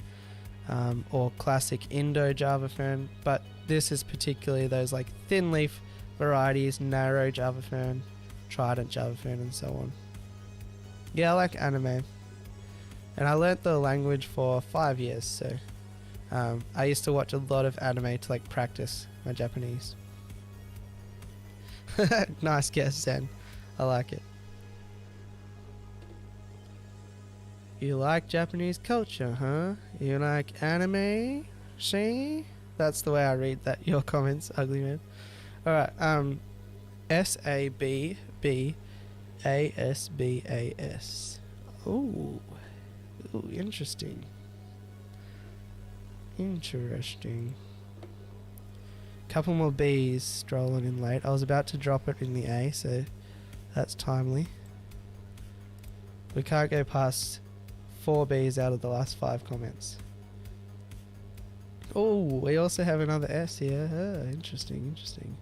or classic Indo Java Fern, but this is particularly those like thin leaf varieties, narrow Java Fern, Trident Java Fern, and so on. Yeah, I like anime, and I learnt the language for 5 years, so I used to watch a lot of anime to like practice my Japanese. Nice guess, Zen. I like it. You like Japanese culture, huh? You like anime? See? That's the way I read that. Your comments, ugly man. Alright, SABBASBAS. Ooh. Ooh, interesting. Interesting. Couple more B's strolling in late. I was about to drop it in the A, so that's timely. We can't go past 4 B's out of the last 5 comments. Oh, we also have another S here. Interesting, interesting.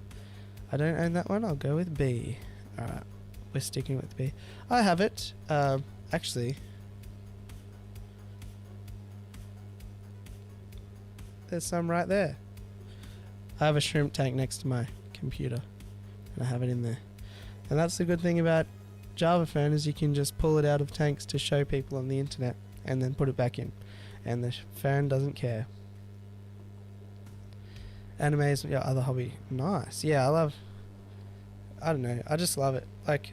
I don't own that one. I'll go with B. Alright, we're sticking with B. I have it. Actually, there's some right there. I have a shrimp tank next to my computer, and I have it in there. And that's the good thing about Java Fern, is you can just pull it out of tanks to show people on the internet, and then put it back in, and the Fern doesn't care. Anime is your other hobby. Nice. Yeah, I don't know, I just love it. Like,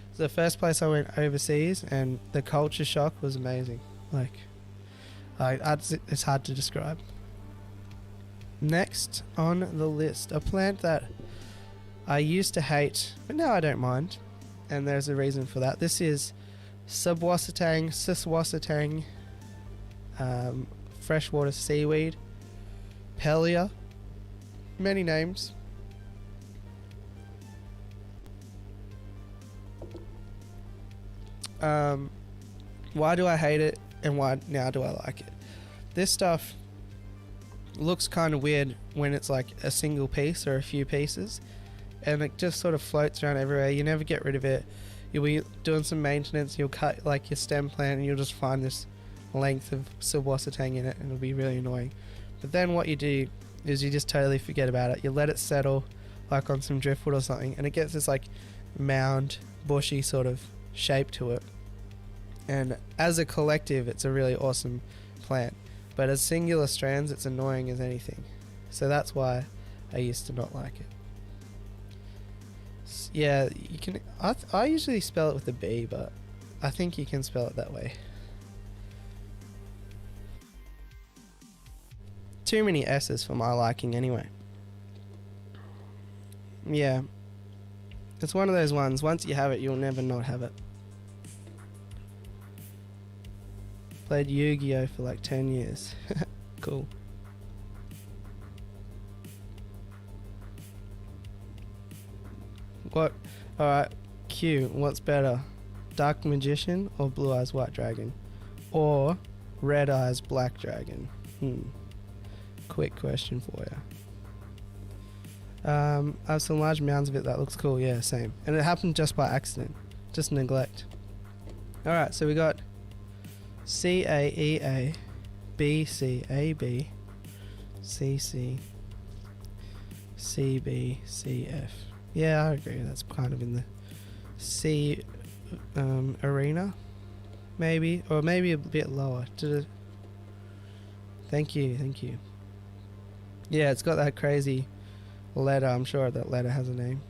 it's the first place I went overseas, and the culture shock was amazing. Like, it's hard to describe. Next on the list, a plant that I used to hate, but now I don't mind, and there's a reason for that. This is Siswasatang, Freshwater Seaweed, Folia, many names. Why do I hate it, and why now do I like it? This stuff looks kind of weird when it's like a single piece or a few pieces, and it just sort of floats around everywhere. You never get rid of it. You'll be doing some maintenance, you'll cut like your stem plant, and you'll just find this length of Siswasatang in it, and it'll be really annoying. But then what you do is you just totally forget about it. You let it settle like on some driftwood or something, and it gets this like mound, bushy sort of shape to it. And as a collective, it's a really awesome plant. But as singular strands, it's annoying as anything. So that's why I used to not like it. Yeah, you can. I usually spell it with a B, but I think you can spell it that way. Too many S's for my liking anyway. Yeah. It's one of those ones, once you have it, you'll never not have it. Played Yu-Gi-Oh for like 10 years. Cool. What? Alright, Q, what's better? Dark Magician or Blue Eyes White Dragon? Or Red Eyes Black Dragon? Quick question for you. I have some large mounds of it. That looks cool. Yeah, same. And it happened just by accident. Just neglect. Alright, so we got CAEA, BCAB, CC, CBCF. Yeah, I agree. That's kind of in the C arena, maybe, or maybe a bit lower. Thank you. Yeah, it's got that crazy letter. I'm sure that letter has a name.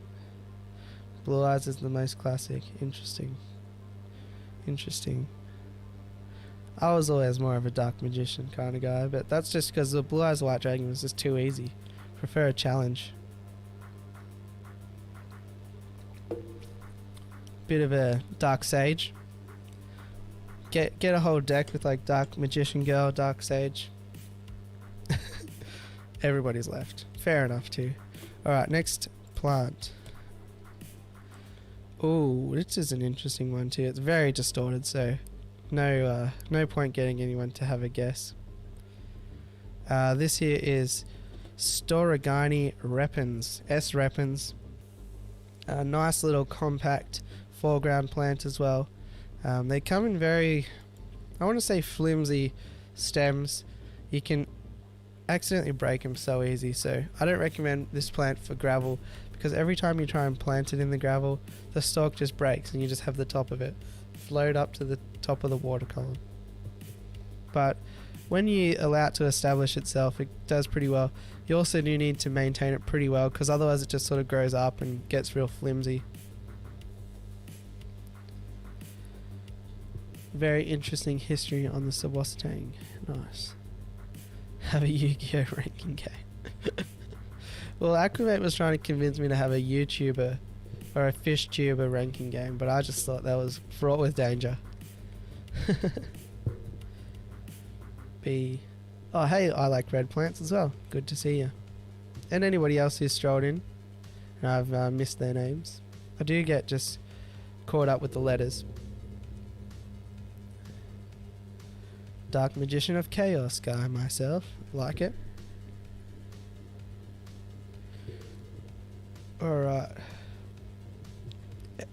Blue Eyes is the most classic. Interesting. I was always more of a Dark Magician kind of guy, but that's just because the Blue Eyes White Dragon was just too easy. Prefer a challenge. Bit of a Dark Sage. Get a whole deck with like Dark Magician Girl, Dark Sage. Everybody's left. Fair enough too. Alright, next plant. Ooh, this is an interesting one too. It's very distorted, so no point getting anyone to have a guess. This here is Storagini repens, S repens. A nice little compact foreground plant as well. They come in very, I want to say flimsy stems. You can accidentally break them so easy, so I don't recommend this plant for gravel, because every time you try and plant it in the gravel, the stalk just breaks and you just have the top of it float up to the top of the water column. But when you allow it to establish itself, it does pretty well. You also do need to maintain it pretty well, because otherwise it just sort of grows up and gets real flimsy. Very interesting history on the Siswasatang. Nice. Have a Yu-Gi-Oh ranking game. Well, Aquamate was trying to convince me to have a YouTuber or a fish tuber ranking game, but I just thought that was fraught with danger. B. Oh, hey, I like red plants as well. Good to see you. And anybody else who's strolled in, and I've missed their names. I do get just caught up with the letters. Dark Magician of Chaos guy myself. Like it. Alright.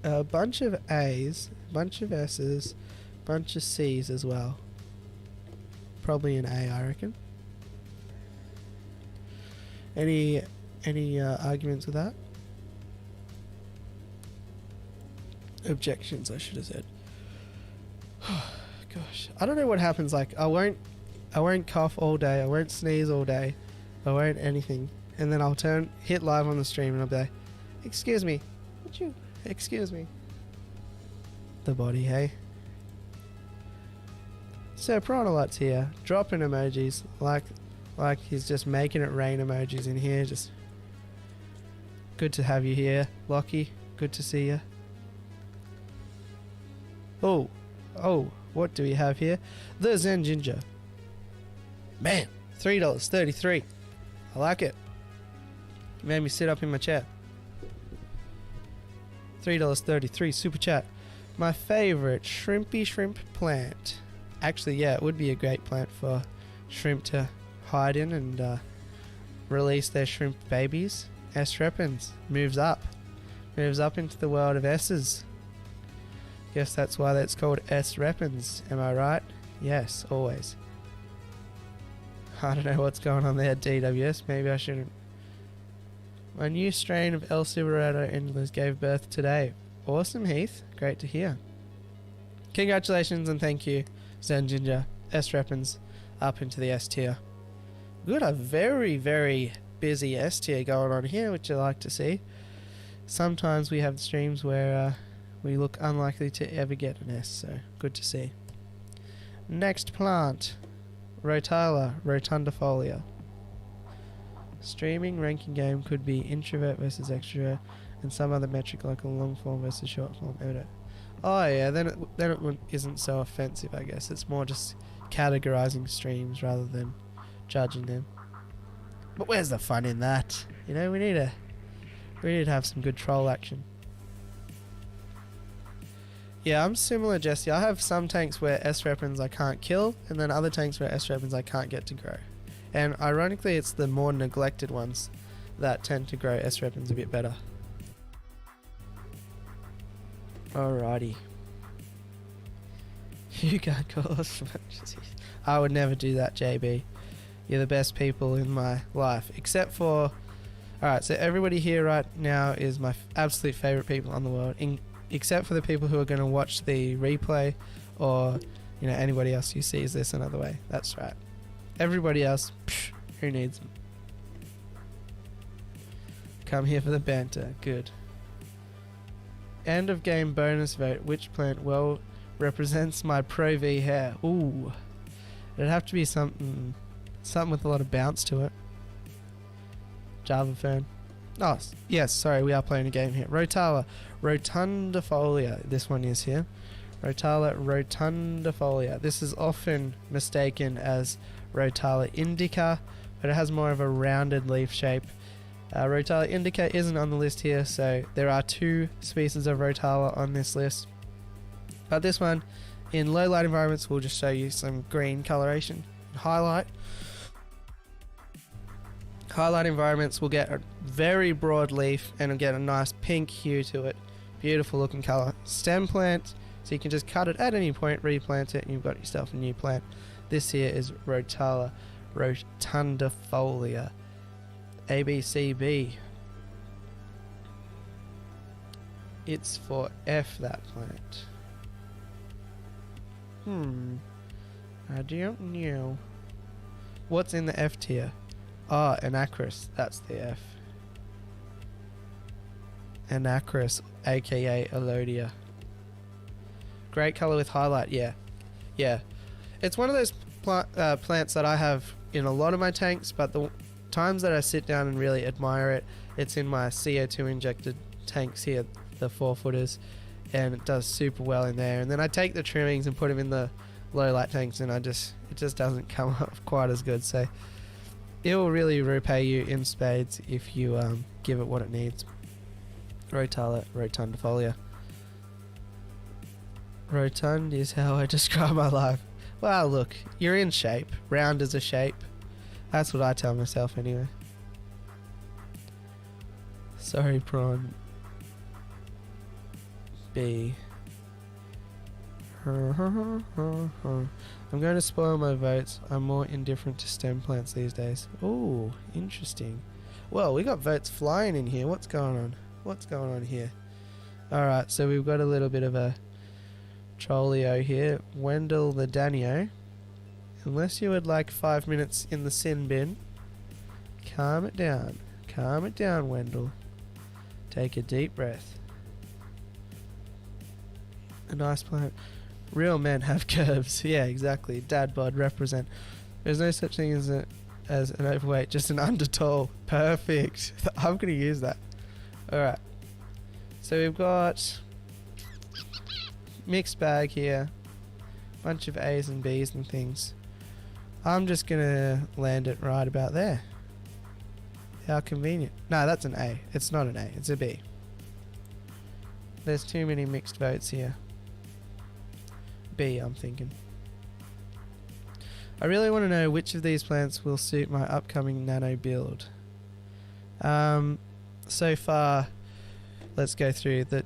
A bunch of A's, bunch of S's, bunch of C's as well. Probably an A, I reckon. Any arguments with that? Objections, I should have said. Gosh, I don't know what happens. Like, I won't cough all day. I won't sneeze all day. I won't anything, and then I'll hit live on the stream, and I'll be like, "Excuse me, would you excuse me?" The body, hey. So Piranha here, dropping emojis like he's just making it rain emojis in here. Just good to have you here, Lockie. Good to see you. Oh, what do we have here? The Zen Ginger. Man, $3.33. I like it. Made me sit up in my chair. $3.33 super chat. My favorite shrimpy shrimp plant. Actually, yeah, it would be a great plant for shrimp to hide in and release their shrimp babies. S. repens moves up into the world of S's. Guess that's why that's called S. repens. Am I right? Yes, always. I don't know what's going on there, DWS. Maybe I shouldn't. My new strain of El Silverado Endless gave birth today. Awesome, Heath. Great to hear. Congratulations and thank you, Zen Ginger. S. repens up into the S tier. We've got a very, very busy S tier going on here, which I like to see. Sometimes we have streams where we look unlikely to ever get an S, so good to see. Next plant, Rotala Rotundifolia. Streaming ranking game could be introvert versus extrovert, and some other metric like a long form versus short form. Oh yeah, then it isn't so offensive, I guess. It's more just categorizing streams rather than judging them. But where's the fun in that? You know, we need to have some good troll action. Yeah, I'm similar, Jesse. I have some tanks where S. repens I can't kill, and then other tanks where S. repens I can't get to grow. And ironically, it's the more neglected ones that tend to grow S. repens a bit better. Alrighty. You can't call us. I would never do that, JB. You're the best people in my life, except for... Alright, so everybody here right now is my absolute favourite people on the world, except for the people who are going to watch the replay, or, you know, anybody else who sees this another way. That's right. Everybody else, psh, who needs them? Come here for the banter. Good. End of game bonus vote. Which plant well represents my Pro V hair? Ooh. It'd have to be something with a lot of bounce to it. Java Fern. Oh, yes, sorry, we are playing a game here. Rotala Rotundefolia. This one is here. Rotala Rotundefolia. This is often mistaken as Rotala indica, but it has more of a rounded leaf shape. Rotala indica isn't on the list here, so there are 2 species of Rotala on this list. But this one, in low light environments, will just show you some green coloration. Highlight environments will get a very broad leaf and it'll get a nice pink hue to it. Beautiful looking color. Stem plant, so you can just cut it at any point, replant it, and you've got yourself a new plant. This here is Rotala Rotundifolia. ABCB. It's for F, that plant. I don't know. What's in the F tier? Ah, Anacris. That's the F. Anacris, aka Elodia. Great color with highlight. Yeah. It's one of those plants that I have in a lot of my tanks, but the times that I sit down and really admire it, it's in my CO2 injected tanks here, the 4-footers, and it does super well in there. And then I take the trimmings and put them in the low light tanks, and it just doesn't come up quite as good. So it will really repay you in spades if you give it what it needs. Rotala Rotundifolia. Rotund is how I describe my life. Well, look, you're in shape. Round is a shape. That's what I tell myself anyway. Sorry, prawn. B. I'm going to spoil my votes. I'm more indifferent to stem plants these days. Ooh, interesting. Well, we got votes flying in here. What's going on? What's going on here? Alright, so we've got a little bit of a trollio here. Wendell the Danio. Unless you would like 5 minutes in the sin bin, calm it down. Calm it down, Wendell. Take a deep breath. A nice plant. Real men have curves. Yeah, exactly. Dad bod represent. There's no such thing as an overweight, just an undertall. Perfect. I'm going to use that. Alright. So we've got mixed bag here. Bunch of A's and B's and things. I'm just going to land it right about there. How convenient. No, that's an A. It's not an A. It's a B. There's too many mixed votes here. B, I'm thinking. I really want to know which of these plants will suit my upcoming nano build. So far, let's go through the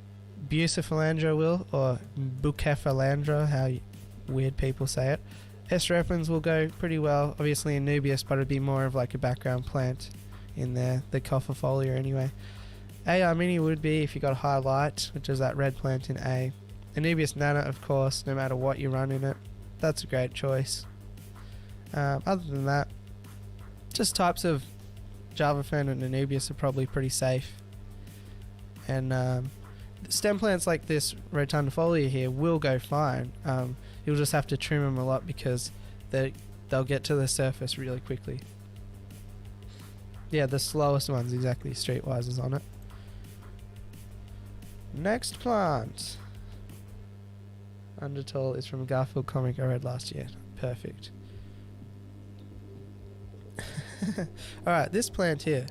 Bucephalandra will, or Bucephalandra, how weird people say it. S. repens will go pretty well. Obviously Anubius, but it'd be more of like a background plant in there. The Folia anyway. AR Mini would be if you got high light, which is that red plant in A. Anubius Nana, of course, no matter what you run in it. That's a great choice. Other than that, just types of Java Fern and Anubius are probably pretty safe. And stem plants like this Rotundifolia here will go fine. You'll just have to trim them a lot because they'll get to the surface really quickly. Yeah, the slowest one's exactly Streetwise is on it. Next plant. Undertall is from a Garfield comic I read last year. Perfect. Alright, this plant here.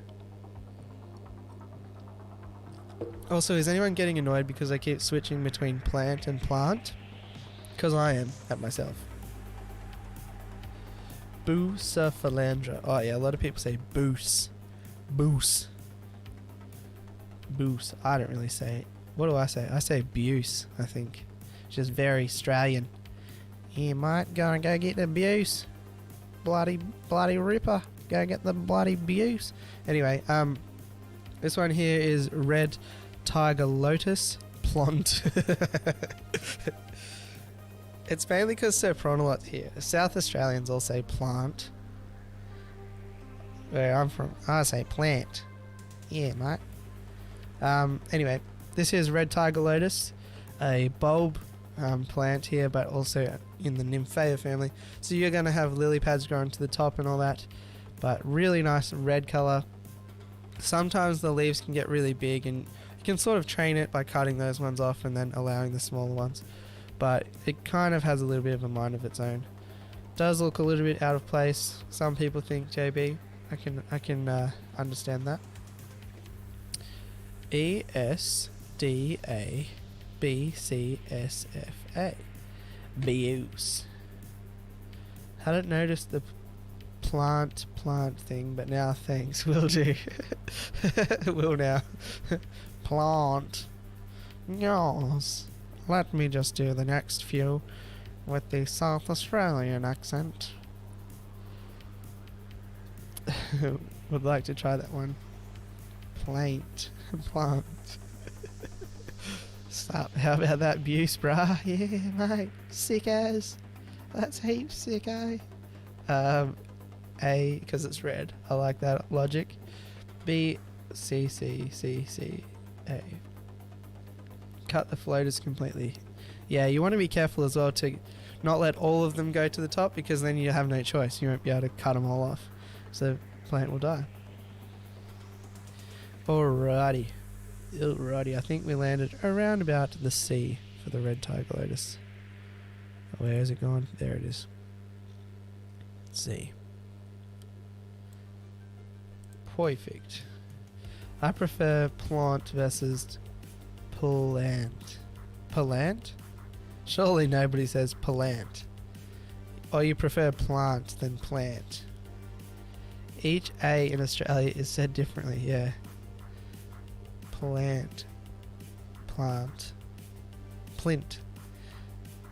Also, is anyone getting annoyed because I keep switching between plant and plant? Because I am, at myself. Bucephalandra. Oh yeah, a lot of people say boos. Boos. Boos. I don't really say it. What do I say? I say buse, I think. Just very Australian. You might go get the buse. Bloody ripper. Go get the bloody buse. Anyway, this one here is red Tiger Lotus Plant. It's mainly because Sir Pronalot's here. South Australians all say plant. Where I'm from, I say plant. Yeah, mate. Anyway, this is red Tiger Lotus, a bulb plant here, but also in the Nymphaea family. So you're going to have lily pads growing to the top and all that, but really nice red color. Sometimes the leaves can get really big, and you can sort of train it by cutting those ones off and then allowing the smaller ones. But it kind of has a little bit of a mind of its own. Does look a little bit out of place. Some people think JB. I can understand that. ESDABCSFA. Buse. Hadn't noticed the plant thing, but now thanks, will do. Will now. Plant. Yes. Let me just do the next few with the South Australian accent. Would like to try that one. Plant. Stop. How about that buse, brah? Yeah, mate. Sick as. That's heaps sick, eh? A, because it's red. I like that logic. B, C, C, C, C, A. Cut the floaters completely. Yeah, you want to be careful as well to not let all of them go to the top, because then you have no choice. You won't be able to cut them all off. So the plant will die. Alrighty. I think we landed around about the C for the red Tiger Lotus. Where is it gone? There it is. C. Perfect. I prefer plant versus plant. Plant? Surely nobody says plant. Or you prefer plant than plant. Each A in Australia is said differently, yeah. plant. Plint.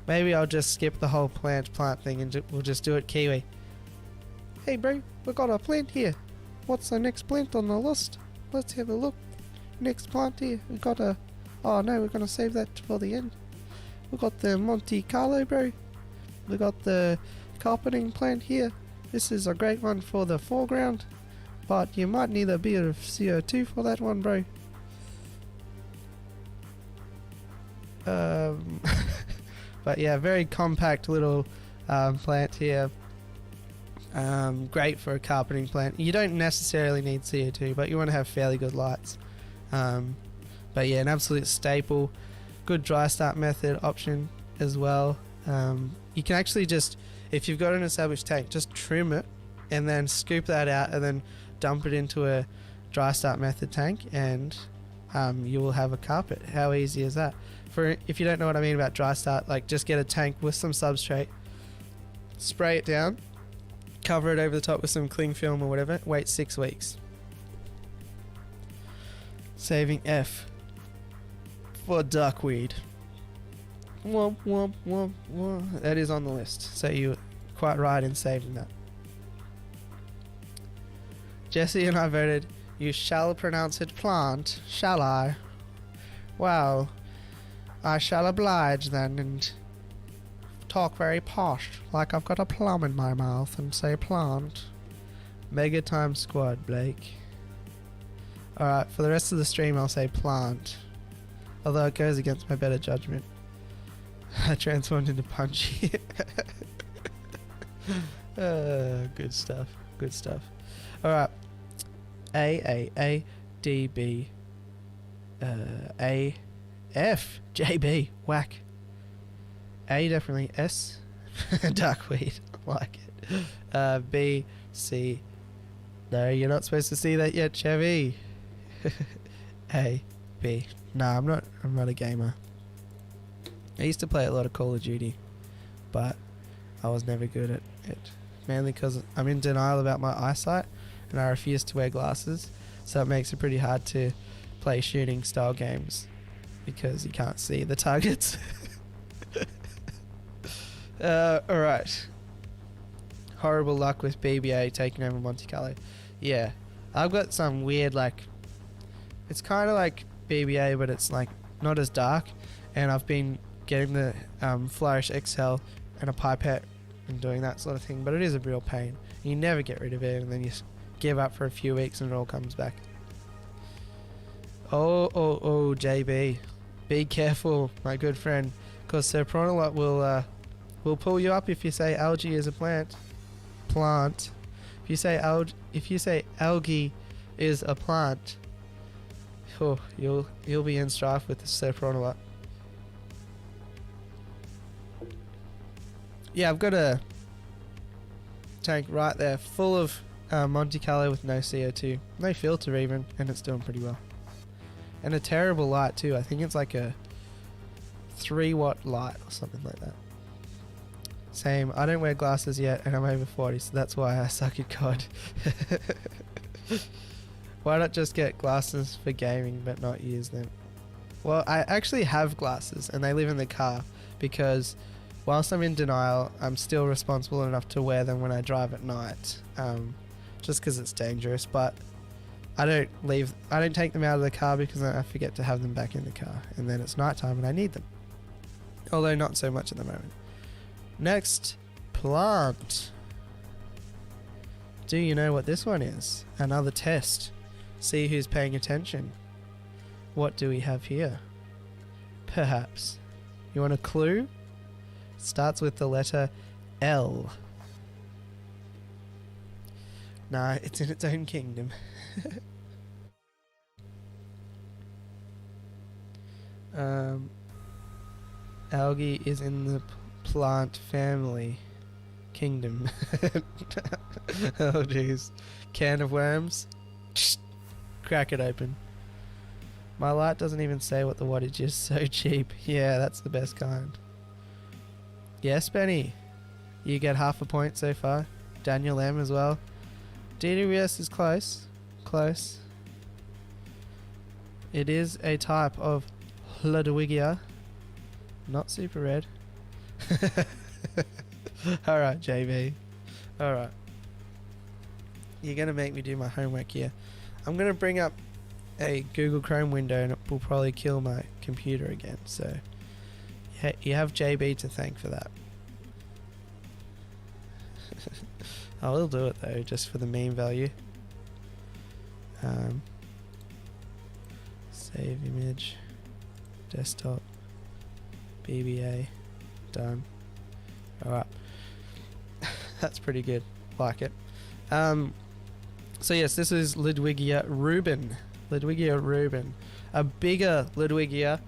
Maybe I'll just skip the whole plant thing and we'll just do it Kiwi. Hey bro, we got a plant here. What's the next plant on the list? Let's have a look. Next plant here. We got a... Oh no, we're gonna save that for the end. We got the Monte Carlo, bro. We got the carpeting plant here. This is a great one for the foreground, but you might need a bit of CO2 for that one, bro. But yeah, very compact little plant here. Great for a carpeting plant. You don't necessarily need CO2, but you want to have fairly good lights. But yeah, an absolute staple. Good dry start method option as well. You can actually just, if you've got an established tank, just trim it and then scoop that out and then dump it into a dry start method tank, and you will have a carpet. How easy is that? If you don't know what I mean about dry start, like just get a tank with some substrate, spray it down, cover it over the top with some cling film or whatever, wait 6 weeks. Saving F for duckweed. Womp womp womp womp. That is on the list, so you're quite right in saving that. Jesse and I voted you shall pronounce it plant, shall I? Well, I shall oblige then and talk very posh, like I've got a plum in my mouth, and say plant. Mega time squad, Blake. Alright, for the rest of the stream I'll say plant, although it goes against my better judgment. I transformed into Punchy. Good stuff, good stuff. Alright. A, D, B, A, F, J, B, whack. A definitely, S, duckweed, I like it. B, C, no, you're not supposed to see that yet, Chevy. A, B, nah, I'm not a gamer. I used to play a lot of Call of Duty, but I was never good at it, mainly because I'm in denial about my eyesight and I refuse to wear glasses, so it makes it pretty hard to play shooting style games because you can't see the targets. Alright. Horrible luck with BBA taking over Monte Carlo. Yeah, I've got some weird, like, it's kind of like BBA, but it's like not as dark, and I've been getting the Flourish XL and a pipette and doing that sort of thing, but it is a real pain. You never get rid of it, and then you give up for a few weeks and it all comes back. Oh, JB, be careful, my good friend, because Sir Pronalot will pull you up if you say algae is a plant. If you say algae is a plant, oh, you'll be in strife with Sir Pronalot. Yeah, I've got a tank right there full of Monte Carlo with no CO2, no filter even, and it's doing pretty well. And a terrible light too. I think it's like a 3-watt light or something like that. Same, I don't wear glasses yet and I'm over 40, so that's why I suck at COD. Why not just get glasses for gaming but not use them? Well, I actually have glasses and they live in the car because whilst I'm in denial, I'm still responsible enough to wear them when I drive at night. Just because it's dangerous, but I don't take them out of the car because I forget to have them back in the car, and then it's nighttime and I need them. Although not so much at the moment. Next, plant. Do you know what this one is? Another test. See who's paying attention. What do we have here? Perhaps. You want a clue? Starts with the letter L. Nah, it's in its own kingdom. Algae is in the plant family. Kingdom. Oh jeez. Can of worms. Crack it open. My light doesn't even say what the wattage is, so cheap. Yeah, that's the best kind. Yes, Benny. You get half a point so far. Daniel M as well. DWS is close. Close. It is a type of Ludwigia. Not super red. Alright, JB. Alright. You're going to make me do my homework here. I'm going to bring up a Google Chrome window and it will probably kill my computer again. So, yeah, you have JB to thank for that. I will do it though, just for the meme value. Save image. Desktop. BBA. Done. Alright. That's pretty good. Like it. So yes, this is Ludwigia Ruben. Ludwigia Ruben. A bigger Ludwigia.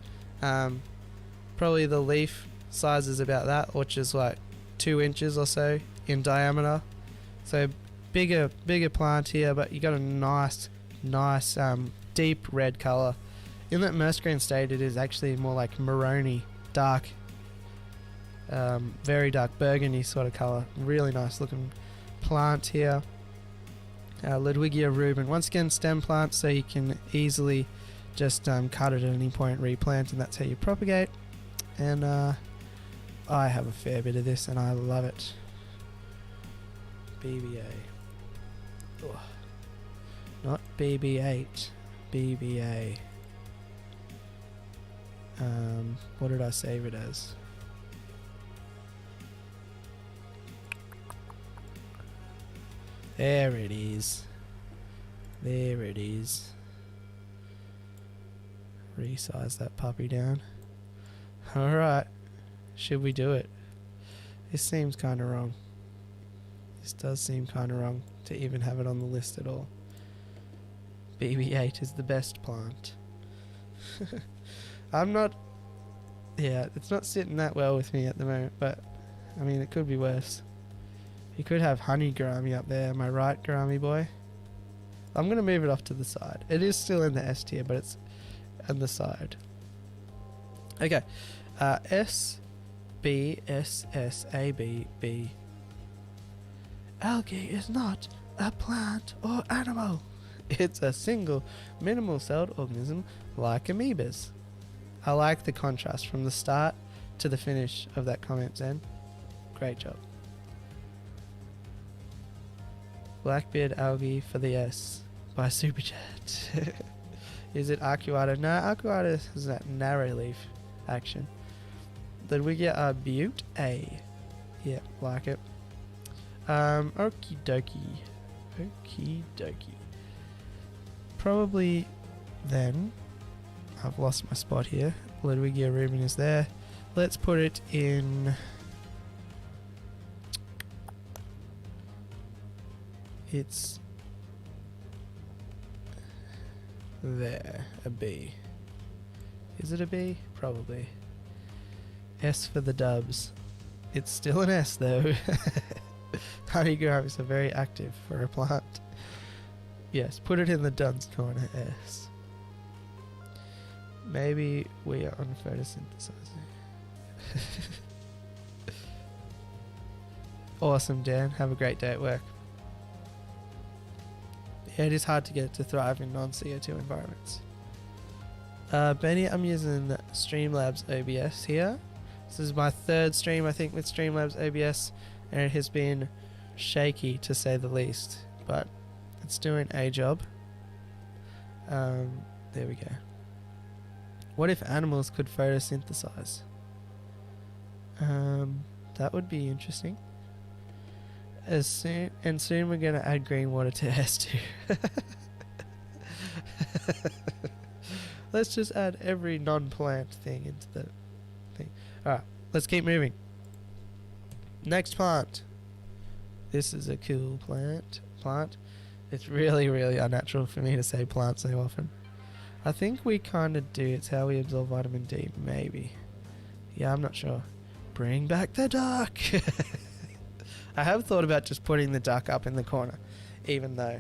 Probably the leaf size is about that, which is like 2 inches or so in diameter. So bigger plant here, but you got a nice deep red colour. In that moss green state, it is actually more like maroni, dark, very dark burgundy sort of colour. Really nice looking plant here. Ludwigia Ruben. Once again, stem plant, so you can easily just cut it at any point, replant, and that's how you propagate. And I have a fair bit of this, and I love it. BBA. Ugh. Not BB8. BBA. What did I save it as? There it is. There it is. Resize that puppy down. Alright. Should we do it? This seems kind of wrong. This does seem kind of wrong to even have it on the list at all. BB8 is the best plant. I'm not... Yeah, it's not sitting that well with me at the moment, but I mean, it could be worse. You could have honey gourami up there, am I right, gourami boy? I'm going to move it off to the side. It is still in the S tier, but it's on the side. Okay. S, B, S, S, A, B, B. Algae is not a plant or animal. It's a single, minimal-celled organism like amoebas. I like the contrast from the start to the finish of that comment, Zen. Great job. Blackbeard algae for the S by Superchat. Is it Arcuata? No, Arcuata is that narrow leaf action. Ludwigia Butte A. Yeah, like it. Okie dokie. Okie dokie. Probably then, I've lost my spot here. Ludwigia Ruben is there. Let's put it in... It's... there. A B. Is it a B? Probably. S for the dubs. It's still an S though. Honeygrams are very active for a plant. Yes, put it in the dunce corner, S. Maybe we are on photosynthesizing. Awesome, Dan. Have a great day at work. Yeah, it is hard to get it to thrive in non-CO2 environments. Benny, I'm using Streamlabs OBS here. This is my third stream, I think, with Streamlabs OBS, and it has been shaky to say the least, but it's doing a job. There we go. What if animals could photosynthesize? That would be interesting. Soon we're going to add green water to S2. Let's just add every non-plant thing into the thing. Alright, let's keep moving. Next plant. This is a cool plant. It's really, really unnatural for me to say plant so often. I think we kind of do. It's how we absorb vitamin D, maybe. Yeah, I'm not sure. Bring back the duck! I have thought about just putting the duck up in the corner, even though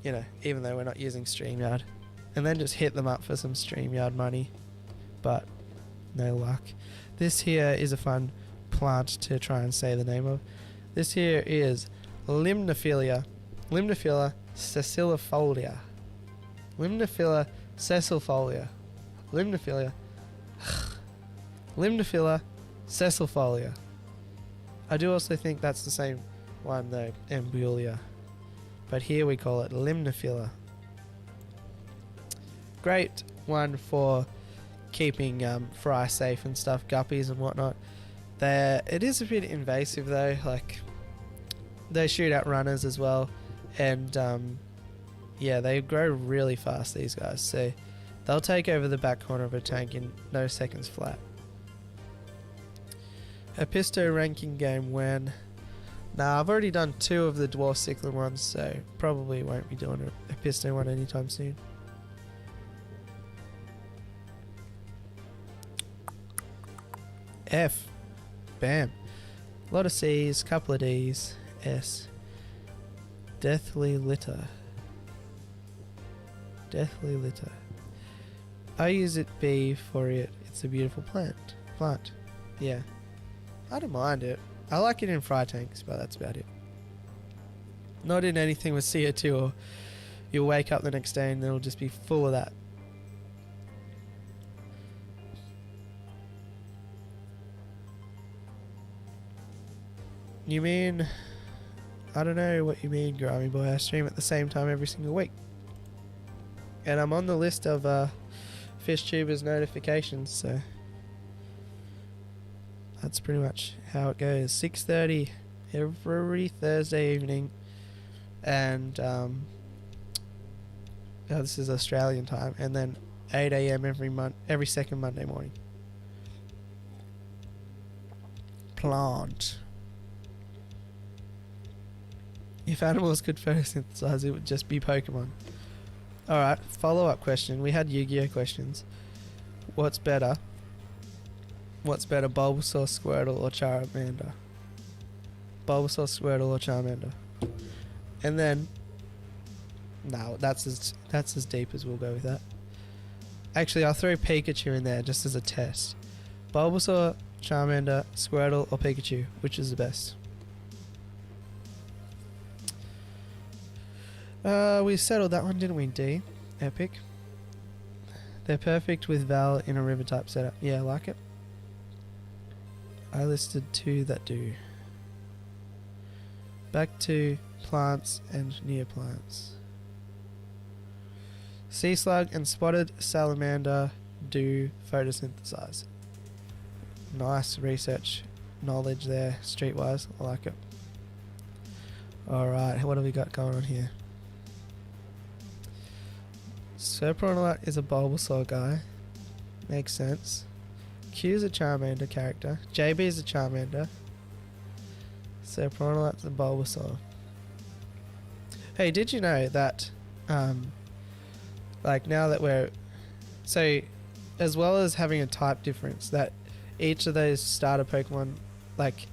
we're not using StreamYard, and then just hit them up for some StreamYard money, but no luck. This here is a fun plant to try and say the name of. This here is Limnophilia sessilifolia. Limnophila Folia, Limnophilia, Limnophila, Folia. I do also think that's the same one though, Ambulia. But here we call it Limnophila. Great one for keeping fry safe and stuff, guppies and whatnot. It is a bit invasive though, like they shoot at runners as well, and yeah, they grow really fast, these guys, so they'll take over the back corner of a tank in no seconds flat. A pisto ranking game when... Nah, I've already done 2 of the dwarf cichlid ones, so probably won't be doing a pisto one anytime soon. F. Bam. A lot of C's, couple of D's. S. Deathly Litter. Deathly Litter. I use it B for it. It's a beautiful plant. Yeah. I don't mind it. I like it in fry tanks, but that's about it. Not in anything with CO2, or you'll wake up the next day and it'll just be full of that. You mean... I don't know what you mean, Grimy Boy. I stream at the same time every single week. And I'm on the list of FishTubers notifications, so... That's pretty much how it goes. 6:30 every Thursday evening. And... this is Australian time. And then 8 AM every second Monday morning. Plant. If animals could photosynthesize, it would just be Pokemon. Alright, follow-up question. We had Yu-Gi-Oh questions. What's better? Bulbasaur, Squirtle, or Charmander? Bulbasaur, Squirtle, or Charmander? And then... No, that's as deep as we'll go with that. Actually, I'll throw Pikachu in there just as a test. Bulbasaur, Charmander, Squirtle, or Pikachu? Which is the best? We settled that one, didn't we? D. Epic. They're perfect with Val in a river type setup. Yeah, I like it. I listed 2 that do. Back to plants and neoplants. Sea slug and spotted salamander do photosynthesize. Nice research knowledge there, streetwise. I like it. Alright, what have we got going on here? Serpronolite is a Bulbasaur guy. Makes sense. Q is a Charmander character. JB is a Charmander. Serpronolite's a Bulbasaur. Hey, did you know that, like now that we're... So, as well as having a type difference, that each of those starter Pokemon, like,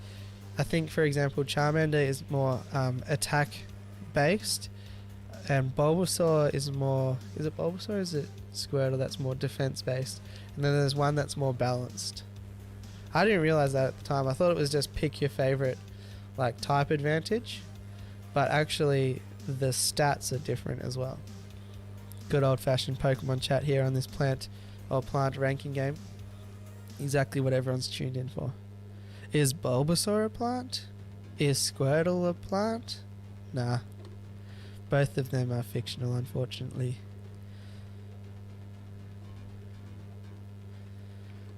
I think for example Charmander is more attack based, and Bulbasaur is more... Is it Bulbasaur or is it Squirtle that's more defense based? And then there's one that's more balanced. I didn't realize that at the time. I thought it was just pick your favorite like type advantage, but actually the stats are different as well. Good old fashioned Pokemon chat here on this plant ranking game. Exactly what everyone's tuned in for. Is Bulbasaur a plant? Is Squirtle a plant? Nah. Both of them are fictional, unfortunately.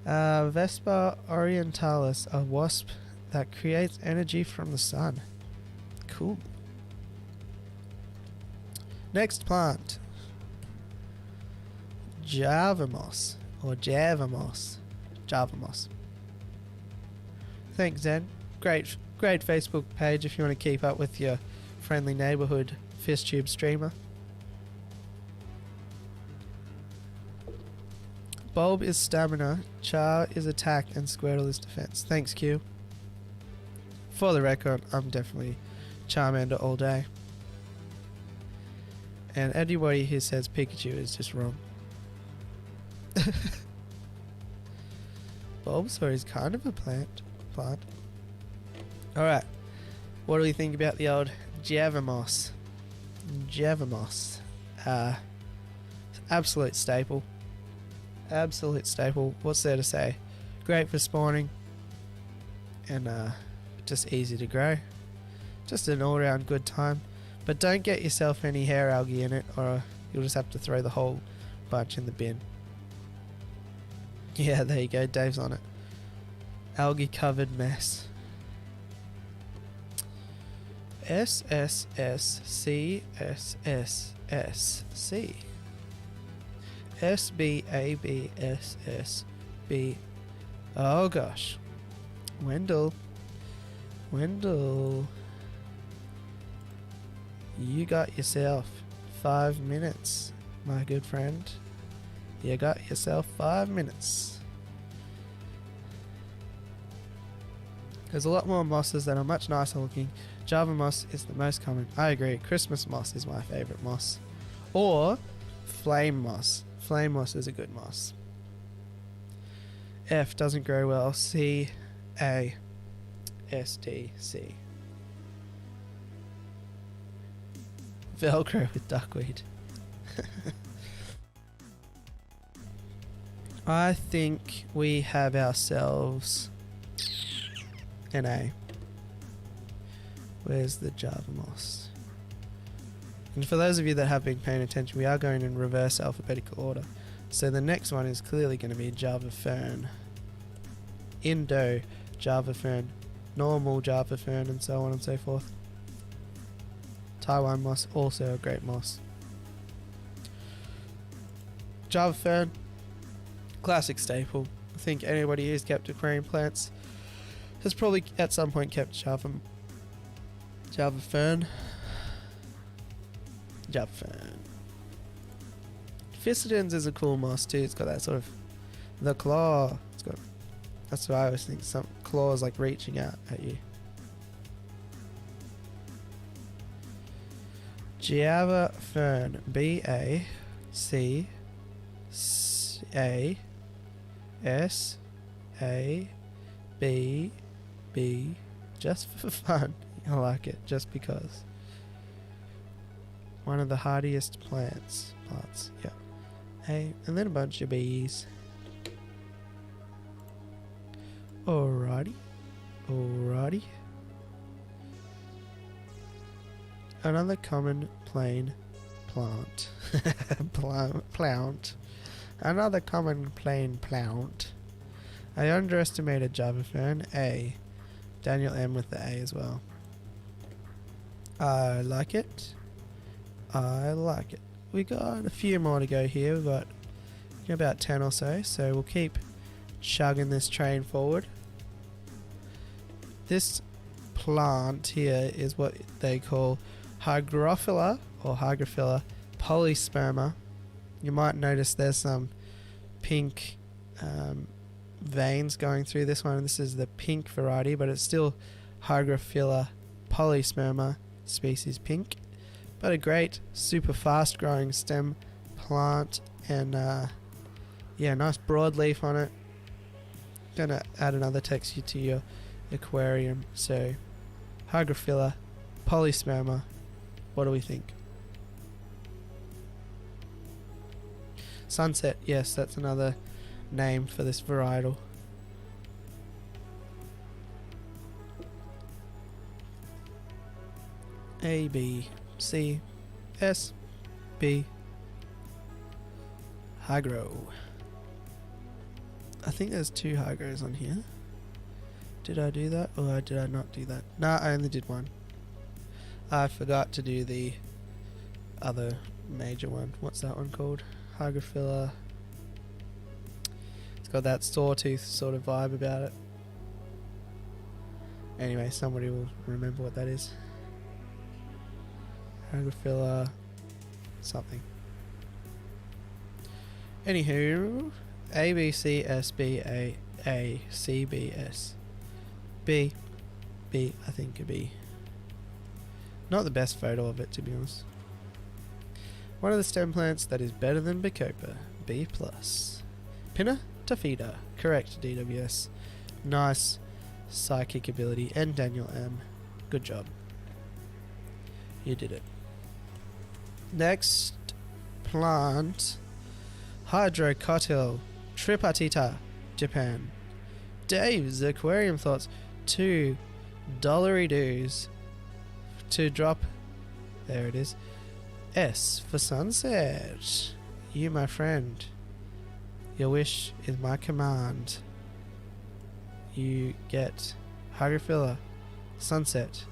Vespa orientalis, a wasp that creates energy from the sun. Cool. Next plant. Javamos, or Javamos. Javamos. Thanks, Zen. Great Facebook page if you want to keep up with your friendly neighborhood FishTube streamer. Bulb is stamina, Char is attack, and Squirtle is defense. Thanks, Q. For the record, I'm definitely Charmander all day. And anybody who says Pikachu is just wrong. Bulbasaur is kind of a plant. Alright. What do we think about the old Javamos? Absolute staple. Absolute staple. What's there to say? Great for spawning. And just easy to grow. Just an all-round good time. But don't get yourself any hair algae in it, or you'll just have to throw the whole bunch in the bin. Yeah, there you go. Dave's on it. Algae covered mess. SSSCSSSC SBABSSB. Oh gosh. Wendell, you got yourself 5 minutes, my good friend. You got yourself 5 minutes. There's a lot more mosses that are much nicer looking. Java moss is the most common. I agree. Christmas moss is my favourite moss. Or flame moss. Flame moss is a good moss. F doesn't grow well. C, A, S, T, C. Velcro with duckweed. I think we have ourselves an A. Where's the Java moss? And for those of you that have been paying attention, we are going in reverse alphabetical order. So the next one is clearly going to be Java Fern. Indo Java Fern. Normal Java Fern, and so on and so forth. Taiwan moss, also a great moss. Java Fern, classic staple. I think anybody who's kept aquarium plants has probably at some point kept Java Fern. Java Fern. Physidens is a cool moss too. It's got that sort of the claw. It's got. That's what I always think. Some claws like reaching out at you. Java Fern. BACASA B. Just for fun. I like it. Just because. One of the hardiest plants. Yeah. A, and then a bunch of bees. Alrighty. Another common plain plant. Plant. Another common plain plant. I underestimated Java Fern. A. Daniel M with the A as well. I like it. We got a few more to go here. We've got about 10 or so we'll keep chugging this train forward. This plant here is what they call Hygrophila or Hygrophila polysperma. You might notice there's some pink veins going through this one. This is the pink variety, but it's still Hygrophila polysperma species pink. But a great, super fast growing stem plant, and yeah, nice broadleaf on it. Gonna add another texture to your aquarium. So, Hygrophila polysperma. What do we think? Sunset, yes, that's another name for this varietal. A, B, C, S, B, Hygro. I think there's 2 Hygros on here. Did I do that or did I not do that? Nah, I only did one. I forgot to do the other major one. What's that one called? Hygrophila. It's got that sawtooth sort of vibe about it. Anyway, somebody will remember what that is. Hygrophila something. Anywho, A B C S B A C B S B. I think a B. Not the best photo of it, to be honest. One of the stem plants that is better than Bacopa. B+. Pinna Tafida. Correct, DWS. Nice psychic ability. And Daniel M. Good job. You did it. Next plant Hydrophila Tripartita, Japan. Dave's Aquarium Thoughts, $2 doos to drop. There it is. S for sunset. You, my friend. Your wish is my command. You get Hygrophila sunset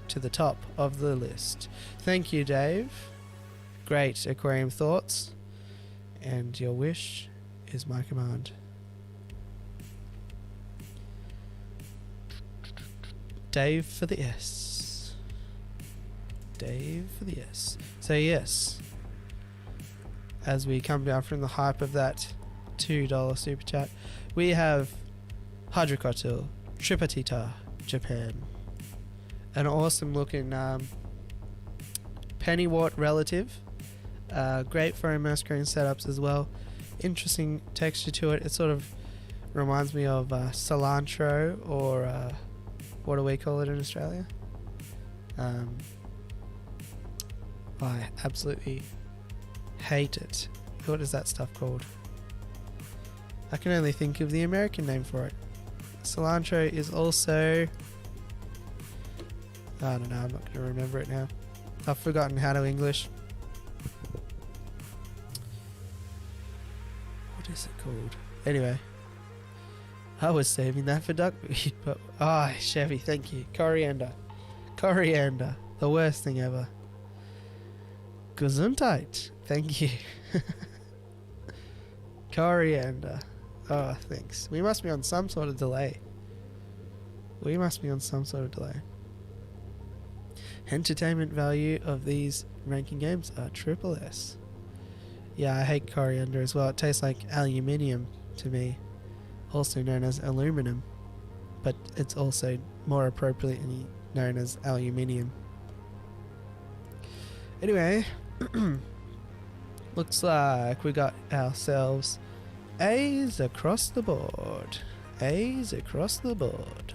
to the top of the list. Thank you, Dave. Great aquarium thoughts. And your wish is my command. Dave for the S. Dave for the S. So yes, as we come down from the hype of that $2 super chat, we have Hydrophila Tripartita, Japan. An awesome looking pennywort relative. Great for immersed green setups as well. Interesting texture to it. It sort of reminds me of cilantro, or what do we call it in Australia? I absolutely hate it. What is that stuff called? I can only think of the American name for it. Cilantro is also... I don't know, I'm not going to remember it now. I've forgotten how to English. What is it called? Anyway. I was saving that for duckweed, but... Chevy, thank you. Coriander. Coriander. The worst thing ever. Gesundheit. Thank you. Coriander. Oh, thanks. We must be on some sort of delay. Entertainment value of these ranking games are triple S. Yeah, I hate coriander as well. It tastes like aluminium to me. Also known as aluminum. But it's also more appropriately known as aluminium. Anyway, looks like we got ourselves A's across the board. A's across the board.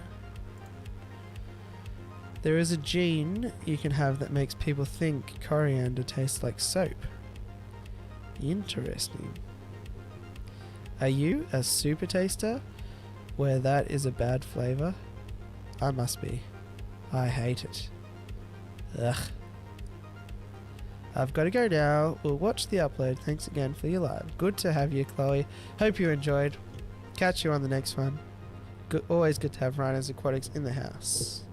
There is a gene you can have that makes people think coriander tastes like soap. Interesting. Are you a super taster where that is a bad flavour? I must be. I hate it. Ugh. I've got to go now. We'll watch the upload. Thanks again for your live. Good to have you, Chloe. Hope you enjoyed. Catch you on the next one. Always good to have Rhino's Aquatics in the house.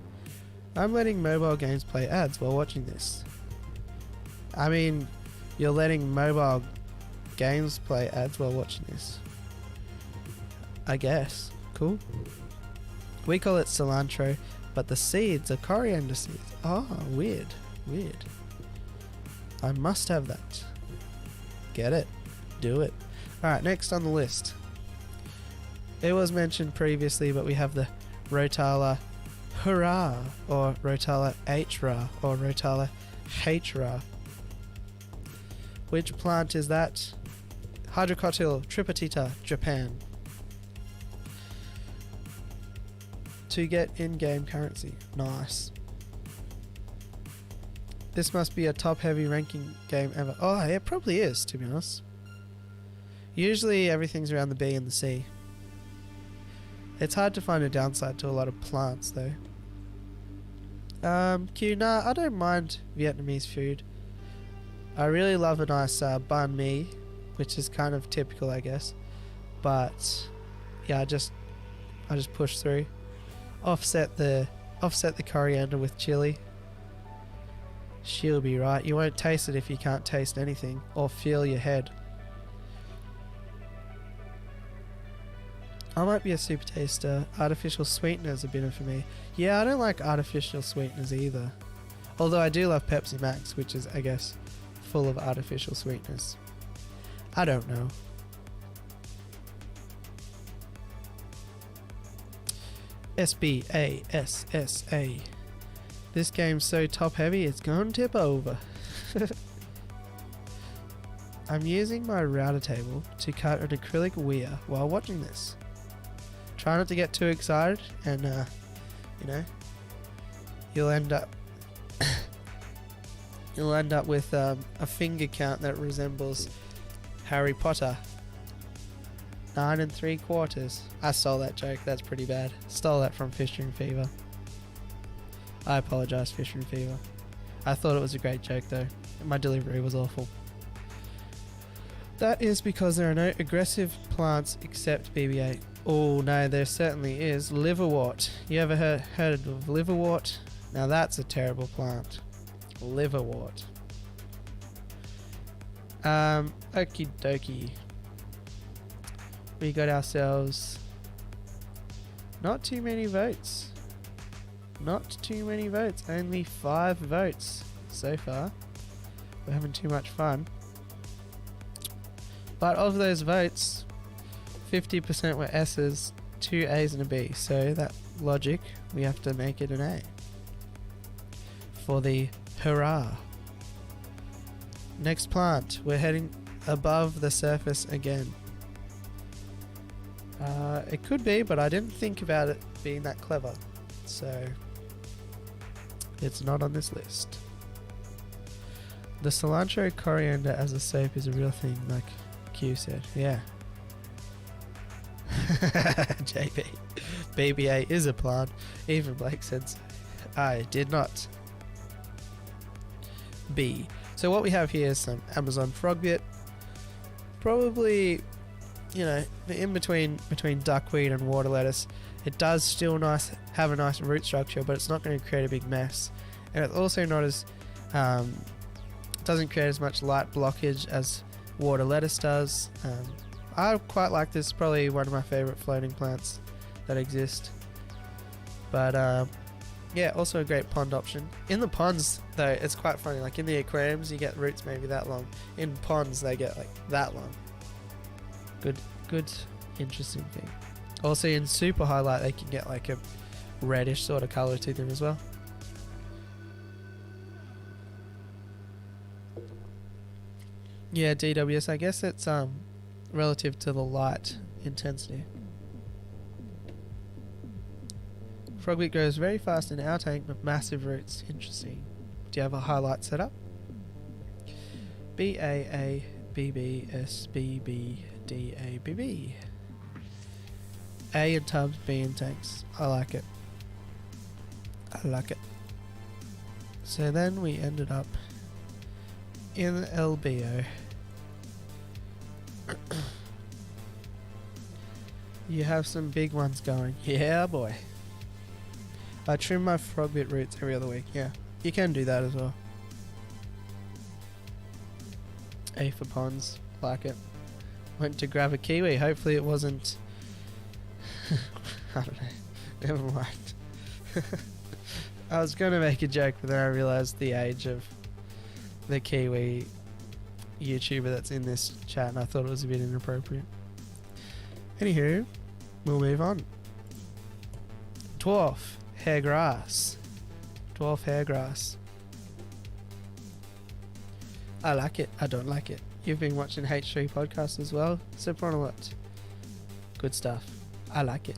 I'm letting mobile games play ads while watching this. I mean, you're letting mobile games play ads while watching this. I guess. Cool. We call it cilantro, but the seeds are coriander seeds. Oh, weird. Weird. I must have that. Get it. Do it. Alright, next on the list. It was mentioned previously, but we have the Rotala Hurrah, or Rotala Hra, or Rotala Hra. Which plant is that? Hydrophila Tripartita, Japan. To get in-game currency. Nice. This must be a top-heavy ranking game ever. Oh, it probably is, to be honest. Usually everything's around the B and the C. It's hard to find a downside to a lot of plants, though. Q, nah, I don't mind Vietnamese food. I really love a nice banh mi, which is kind of typical, I guess. But yeah, I just push through. Offset the coriander with chili. She'll be right. You won't taste it if you can't taste anything or feel your head. I might be a super taster. Artificial sweeteners are bitter for me. Yeah, I don't like artificial sweeteners either. Although I do love Pepsi Max, which is, I guess, full of artificial sweeteners. I don't know. SBASSA. This game's so top heavy it's gonna tip over. I'm using my router table to cut an acrylic weir while watching this. Try not to get too excited and you know, you'll end up with a finger count that resembles Harry Potter. 9 3/4. I stole that joke. That's pretty bad. Stole that from Fishing Fever. I apologise, Fishing Fever. I thought it was a great joke though. My delivery was awful. That is because there are no aggressive plants except BB-8. Oh no, there certainly is. Liverwort. You ever heard of liverwort? Now that's a terrible plant. Liverwort. Okie dokie. We got ourselves not too many votes. Not too many votes. Only 5 votes so far. We're having too much fun. But of those votes, 50% were S's, 2 A's and a B. So that logic, we have to make it an A. For the hurrah. Next plant, we're heading above the surface again. It could be, but I didn't think about it being that clever. So it's not on this list. The cilantro coriander as a soap is a real thing, like Q said. Yeah. JB. BB-8 is a plant. Even Blake said so. I did not. B. So what we have here is some Amazon frogbit. Probably, you know, the in-between duckweed and water lettuce. It does still have a nice root structure, but it's not going to create a big mess. And it's also not as... doesn't create as much light blockage as water lettuce does. I quite like this. Probably one of my favourite floating plants that exist. But yeah, also a great pond option. In the ponds though, it's quite funny. Like in the aquariums, you get roots maybe that long. In ponds, they get like that long. Good, interesting thing. Also in super highlight, they can get like a reddish sort of colour to them as well. Yeah, DWS, I guess it's relative to the light intensity. Frogweed grows very fast in our tank with massive roots. Interesting. Do you have a highlight set up? BAA BB SBB DABB. A in tubs, B in tanks. I like it. I like it. So then we ended up in LBO. You have some big ones going. Yeah, boy. I trim my frogbit roots every other week. Yeah, you can do that as well. A for ponds. Like it. Went to grab a kiwi. Hopefully it wasn't... I don't know. Never mind. I was going to make a joke, but then I realised the age of the kiwi YouTuber that's in this chat, and I thought it was a bit inappropriate. Anywho, we'll move on. Dwarf hair grass. Dwarf hair grass. I like it. I don't like it. You've been watching H3 podcast as well. Sip on a lot. Good stuff. I like it.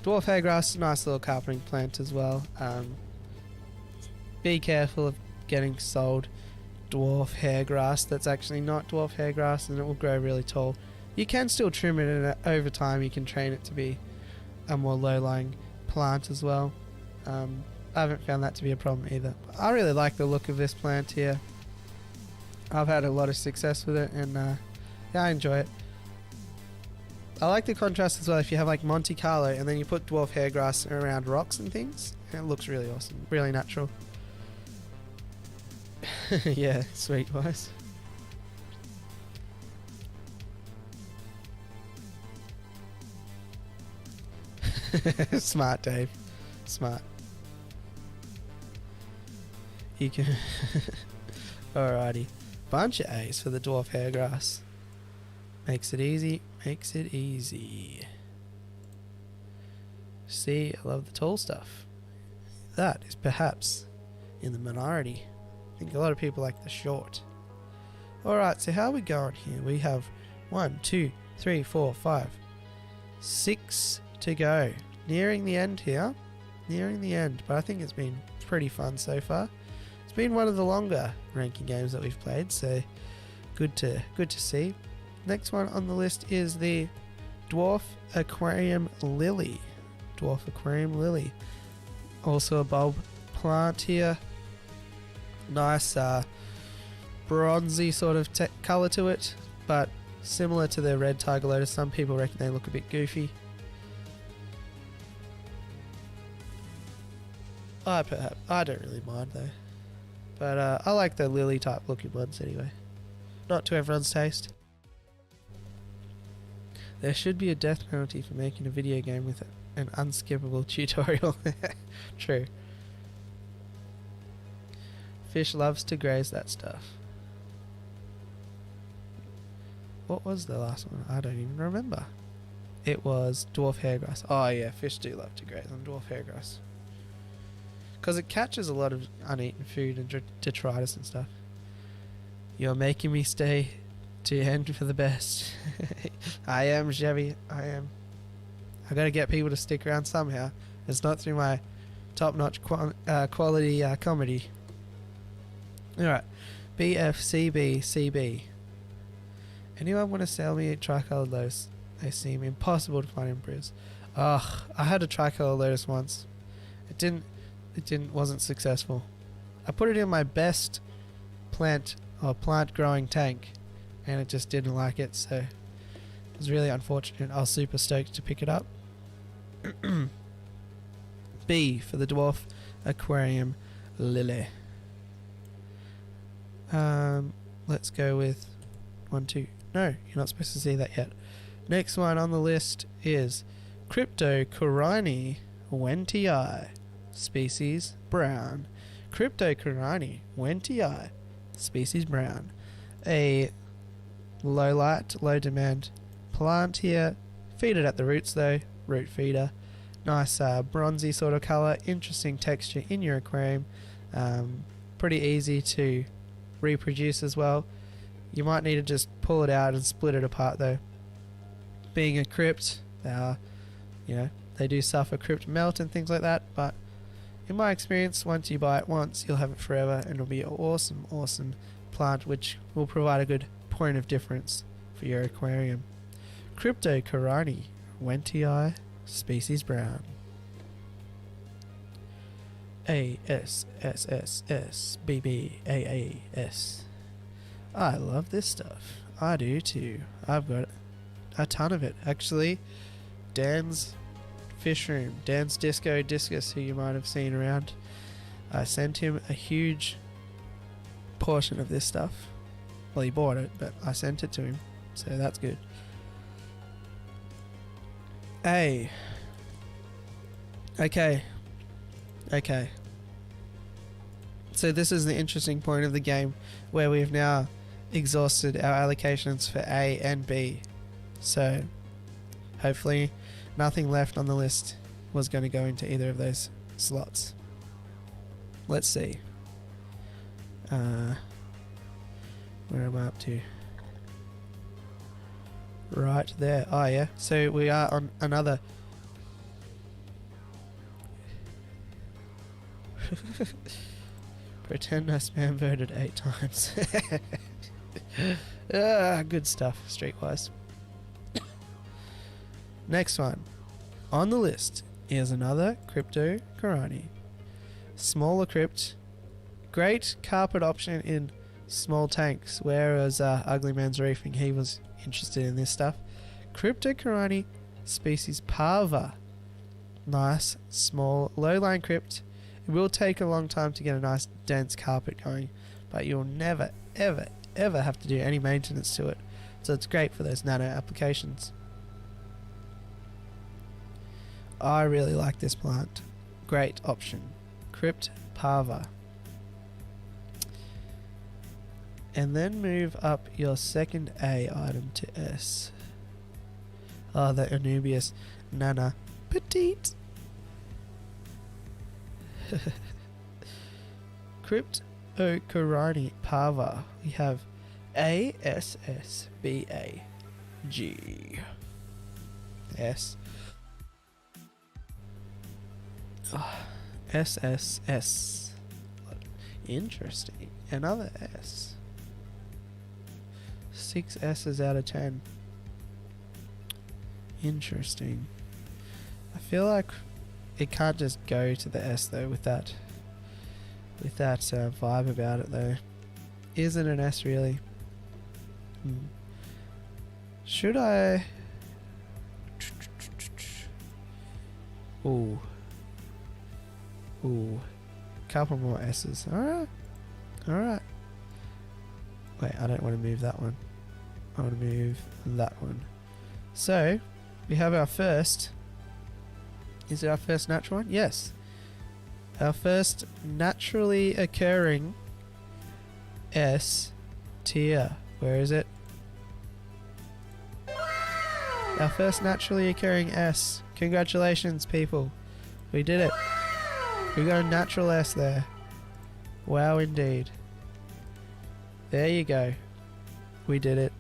Dwarf hair grass, nice little carpeting plant as well. Be careful of getting sold dwarf hair grass that's actually not dwarf hair grass, and it will grow really tall. You can still trim it, and over time you can train it to be a more low-lying plant as well. I haven't found that to be a problem either. I really like the look of this plant here. I've had a lot of success with it, and yeah, I enjoy it. I like the contrast as well. If you have like Monte Carlo and then you put dwarf hair grass around rocks and things, it looks really awesome, really natural. Yeah, sweet boys. Smart, Dave. Smart. You can... Alrighty. Bunch of A's for the dwarf hair grass. Makes it easy. Makes it easy. See, I love the tall stuff. That is perhaps in the minority. I think a lot of people like the short. Alright, so how are we going here? We have 1, 2, 3, 4, 5, 6 to go. Nearing the end here. Nearing the end, but I think it's been pretty fun so far. It's been one of the longer ranking games that we've played, so good to see. Next one on the list is the Dwarf Aquarium Lily. Dwarf Aquarium Lily. Also a bulb plant here. Nice bronzy sort of colour to it, but similar to the red Tiger Lotus. Some people reckon they look a bit goofy. I don't really mind though. But I like the lily type looking ones anyway. Not to everyone's taste. There should be a death penalty for making a video game with an unskippable tutorial. True. Fish loves to graze that stuff. What was the last one? I don't even remember. It was dwarf hairgrass. Oh yeah, fish do love to graze on dwarf hairgrass. Because it catches a lot of uneaten food and detritus and stuff. You're making me stay to end for the best. I am, Chevy. I am. I gotta get people to stick around somehow. It's not through my top-notch quality comedy. Alright. BFCBCB. Anyone want to sell me a Tricolor Lotus? They seem impossible to find in brews. Ugh, I had a Tricolor Lotus once. It wasn't successful. I put it in my best plant growing tank and it just didn't like it, so it was really unfortunate. I was super stoked to pick it up. B for the Dwarf Aquarium Lily. Let's go with 1, 2. No, you're not supposed to see that yet. Next one on the list is Karani Wentii. Species brown. Karani Wentii. Species brown. A low light, low demand plant here. Feed it at the roots though. Root feeder. Nice bronzy sort of colour. Interesting texture in your aquarium. Pretty easy to reproduce as well. You might need to just pull it out and split it apart though. Being a crypt, they do suffer crypt melt and things like that, but in my experience, once you buy it once, you'll have it forever and it'll be an awesome plant which will provide a good point of difference for your aquarium. Karani Wentii, species brown. ASSSBBAAS. I love this stuff. I do too. I've got a ton of it. Actually, Dan's fish room, Dan's Discus, who you might have seen around, I sent him a huge portion of this stuff. Well, he bought it, but I sent it to him, so that's good. Okay. So this is the interesting point of the game where we've now exhausted our allocations for A and B. So hopefully nothing left on the list was going to go into either of those slots. Let's see. Where am I up to? Right there. Oh yeah. So we are on another. Pretend I spam voted 8 times. Good stuff, streetwise. Next one on the list is another Karani. Smaller crypt. Great carpet option in small tanks, whereas Ugly Man's Reefing, he was interested in this stuff. Karani, species Parva. Nice, small, low-lying crypt. It will take a long time to get a nice dense carpet going, but you'll never, ever have to do any maintenance to it. So it's great for those nano applications. I really like this plant. Great option. Crypt Parva. And then move up your second A item to S. Oh, the Anubius Nana Petite. Karani Parva. We have ASSBAG. S. SSS. Interesting. Another S. 6 S's out of 10. Interesting. I feel like it can't just go to the S though with that vibe about it though. Isn't an S really? Should I? Ooh. Couple more S's. Alright. Wait, I don't want to move that one. I want to move that one. So, we have our first. Is it our first natural one? Yes. Our first naturally occurring S tier. Where is it? Our first naturally occurring S. Congratulations, people. We did it. We got a natural S there. Wow, indeed. There you go. We did it.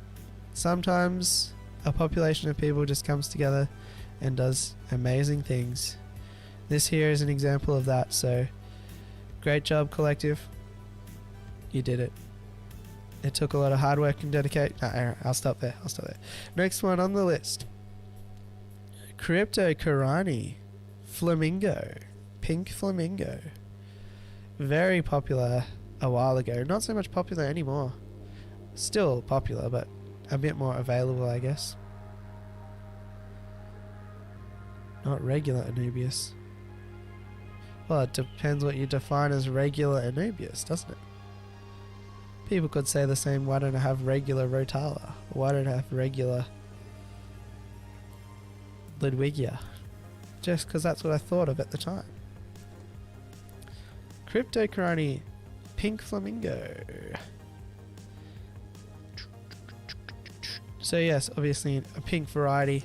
Sometimes a population of people just comes together and does amazing things. This here is an example of that, so great job, collective. You did it. It took a lot of hard work and dedication. I'll stop there. Next one on the list. Karani. Flamingo. Pink flamingo. Very popular a while ago. Not so much popular anymore. Still popular, but a bit more available, I guess. Not regular Anubius. Well, it depends what you define as regular Anubius, doesn't it? People could say the same, why don't I have regular Rotala? Why don't I have regular Ludwigia? Just because that's what I thought of at the time. Karani, pink flamingo. So yes, obviously a pink variety,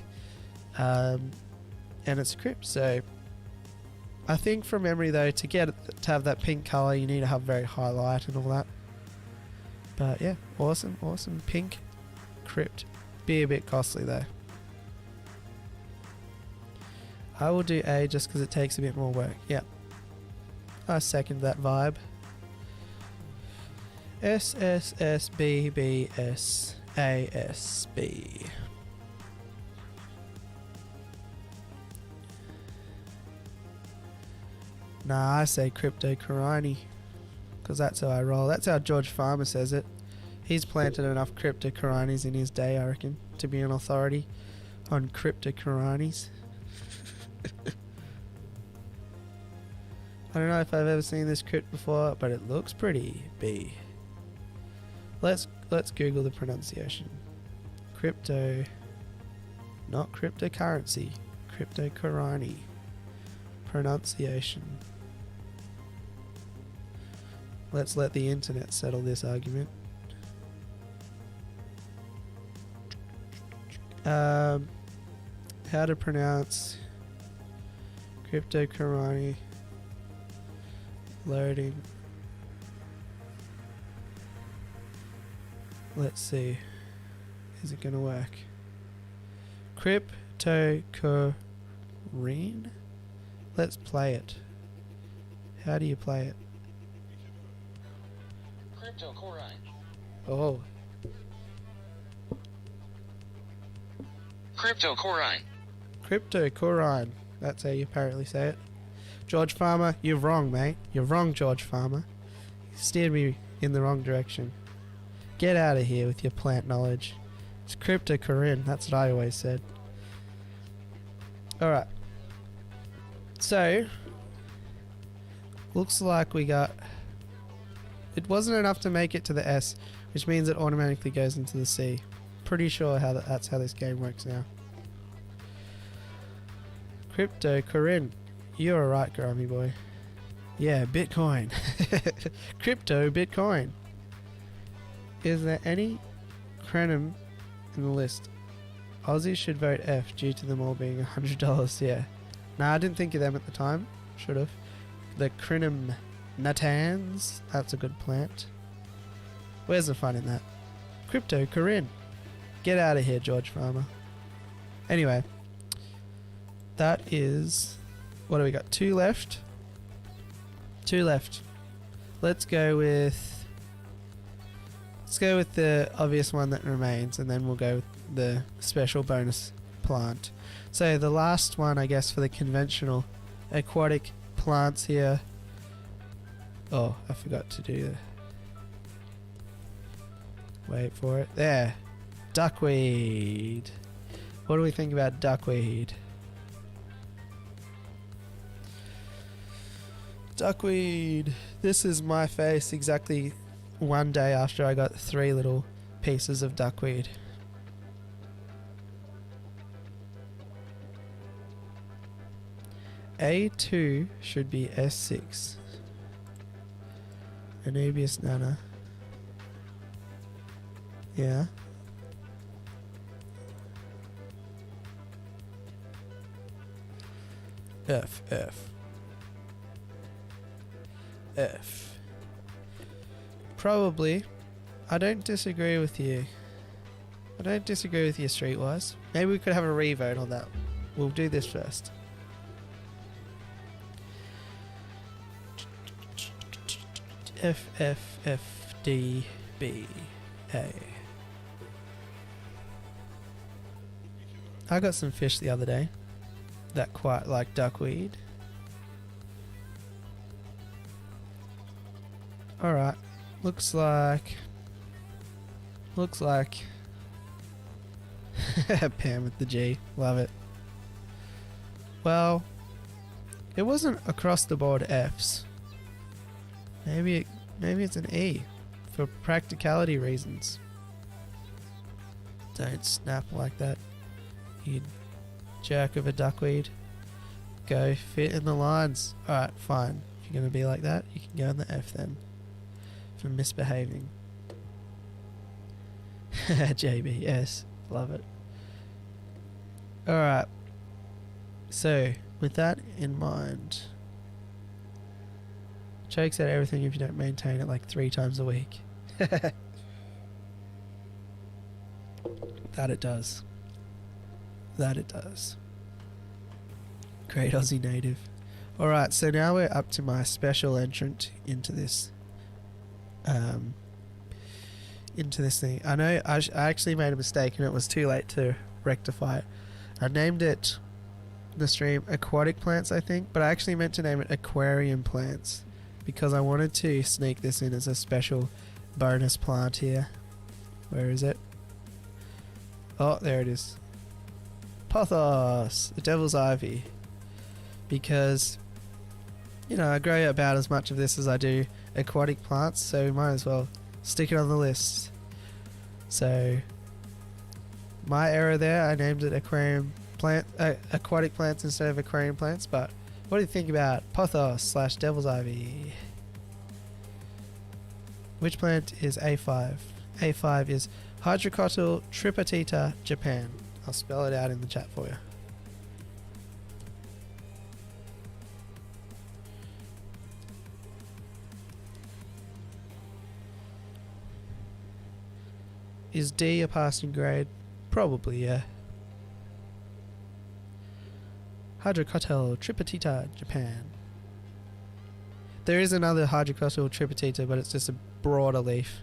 and it's crypt. So I think from memory though, to have that pink color, you need to have very high light and all that. But yeah, awesome pink crypt. Be a bit costly though. I will do A just because it takes a bit more work. Yep. I second that vibe. S S S B B S A S B. Nah, I say Karani because that's how I roll. That's how George Farmer says it. He's planted enough Karanis in his day, I reckon, to be an authority on Karanis. I don't know if I've ever seen this crypt before, but it looks pretty B. Let's Google the pronunciation. Not cryptocurrency. Karani. Pronunciation. Let's let the internet settle this argument. How to pronounce Karani. Loading. Let's see. Is it gonna work? Cryptocorine? Let's play it. How do you play it? Cryptocorine. Oh. Cryptocorine. That's how you apparently say it. George Farmer, you're wrong, mate. You're wrong, George Farmer. You steered me in the wrong direction. Get out of here with your plant knowledge. It's Cryptocorine. That's what I always said. Alright. So, looks like we got... It wasn't enough to make it to the S, which means it automatically goes into the C. Pretty sure that's how this game works now. Cryptocorine. You're right, Grammy boy. Yeah, Bitcoin. Crypto Bitcoin. Is there any Crenum in the list? Aussies should vote F due to them all being $100, yeah. Nah, I didn't think of them at the time. Should have. The Crenum natans. That's a good plant. Where's the fun in that? Cryptocorine. Get out of here, George Farmer. Anyway. That is... What do we got? 2 left. 2 left. let's go with the obvious one that remains, and then we'll go with the special bonus plant. So the last one, I guess, for the conventional aquatic plants here. Oh, I forgot to do that. Wait for it. There. Duckweed. What do we think about duckweed? Duckweed. This is my face exactly one day after I got 3 little pieces of duckweed. A2 should be S6. Anubius nana. Yeah. F. Probably. I don't disagree with you. Streetwise. Maybe we could have a revote on that. We'll do this first. F, D, B, A. I got some fish the other day that quite like duckweed. Alright. Looks like Pam with the G. Love it. Well, it wasn't across the board Fs. Maybe it's an E for practicality reasons. Don't snap like that, you jerk of a duckweed. Go fit in the lines. Alright, fine. If you're going to be like that, you can go in the F then. For misbehaving. JB, yes. Love it. Alright. So, with that in mind, chokes out everything if you don't maintain it like 3 times a week. That it does. Great Aussie native. Alright, so now we're up to my special entrant into this thing. I know I actually made a mistake and it was too late to rectify it. I named it in the stream Aquatic Plants, I think, but I actually meant to name it Aquarium Plants because I wanted to sneak this in as a special bonus plant here. Where is it? Oh, there it is. Pothos, the Devil's Ivy. Because, you know, I grow about as much of this as I do aquatic plants, so we might as well stick it on the list. So, my error there, I named it Aquatic Plants instead of Aquarium Plants, but what do you think about Pothos / Devil's Ivy? Which plant is A5? A5 is Hydrophila Petite, Japan. I'll spell it out in the chat for you. Is D a passing grade? Probably, yeah. Hydrophila Petite, Japan. There is another Hydrophila Petite, but it's just a broader leaf.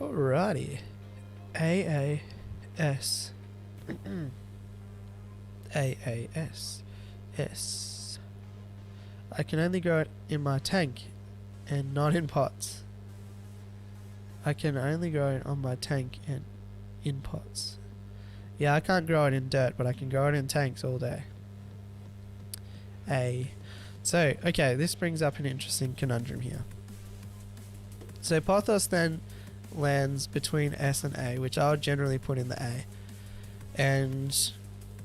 Alrighty. AAS. AAS. S. I can only grow it in my tank and not in pots. I can only grow it on my tank and in pots. Yeah, I can't grow it in dirt, but I can grow it in tanks all day. A. So, okay, this brings up an interesting conundrum here. So Pothos then lands between S and A, which I would generally put in the A. And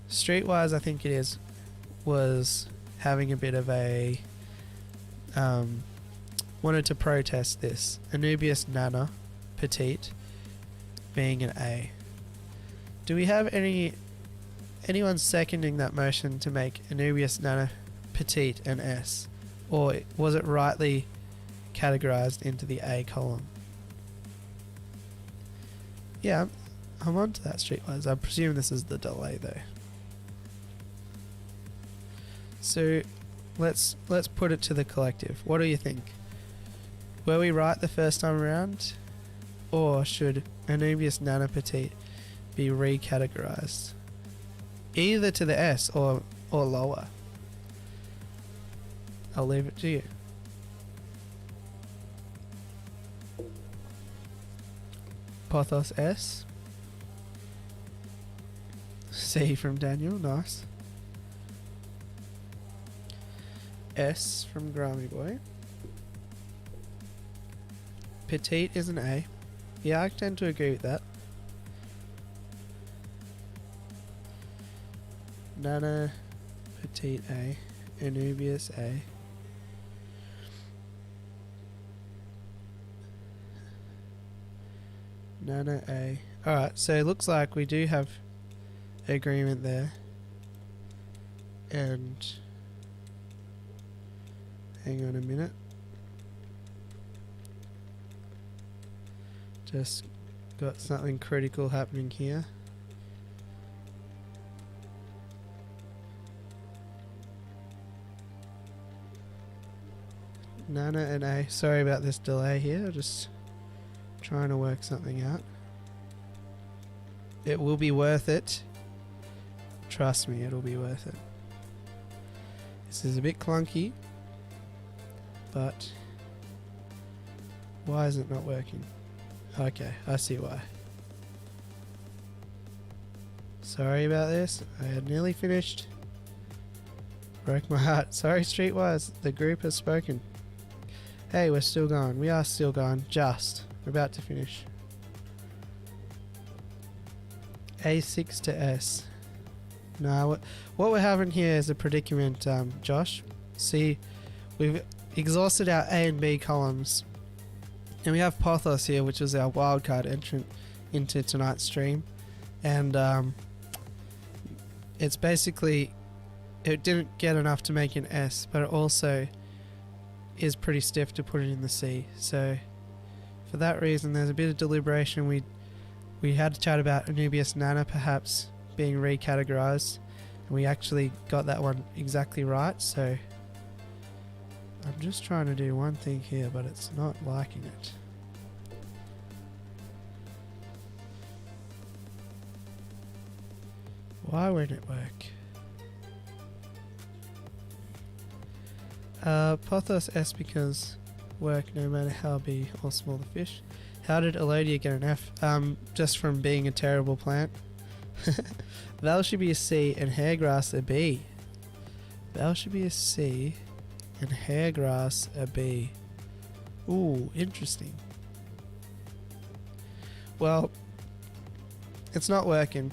streetwise, I think was having a bit of a wanted to protest this. Anubius nana, Petite, being an A. Do we have anyone seconding that motion to make Anubius nana, Petite an S? Or was it rightly categorized into the A column? Yeah, I'm on to that streetwise. I presume this is the delay though. So let's put it to the collective. What do you think? Were we right the first time around? Or should Anubius Nana Petite be recategorized? Either to the S or lower. I'll leave it to you. Pothos S. C from Daniel, nice. S from Grammy Boy. Petite is an A. Yeah, I tend to agree with that. Nana Petite A. Anubius A. Nana A. Alright, so it looks like we do have agreement there. And hang on a minute. Just got something critical happening here. Nana and A. Sorry about this delay here. Just trying to work something out. It will be worth it. Trust me, it'll be worth it. This is a bit clunky, but why is it not working? Okay, I see why. Sorry about this. I had nearly finished. Broke my heart. Sorry, Streetwise. The group has spoken. Hey, we're still going. We are still going. Just. We're about to finish. A6 to S. No, what we're having here is a predicament, Josh. See, we've exhausted our A and B columns. And we have Pothos here, which is our wildcard entrant into tonight's stream. And it's basically, it didn't get enough to make an S, but it also is pretty stiff to put it in the C. So for that reason, there's a bit of deliberation. We had to chat about Anubius Nana perhaps being recategorized, and we actually got that one exactly right. So I'm just trying to do one thing here, but it's not liking it. Why won't it work? Pothos S because work no matter how big or small the fish. How did Elodia get an F? Just from being a terrible plant. Val should be a C and Hairgrass a B. Val should be a C and Hairgrass a B. Ooh, interesting. Well, it's not working.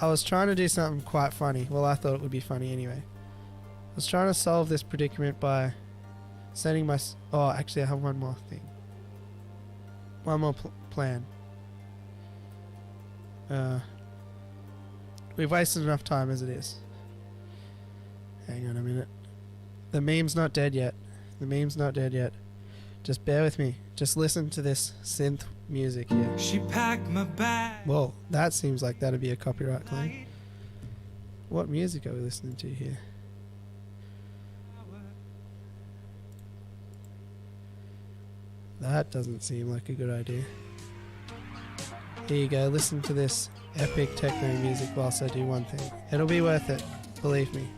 I was trying to do something quite funny. Well, I thought it would be funny anyway. I was trying to solve this predicament by sending my... Oh, actually I have one more thing. One more plan. We've wasted enough time as it is. Hang on a minute. The meme's not dead yet. The meme's not dead yet. Just bear with me. Just listen to this synth music here. She packed my bag. Well, that seems like that'd be a copyright claim. What music are we listening to here? That doesn't seem like a good idea. Here you go, listen to this epic techno music whilst I do one thing. It'll be worth it, believe me.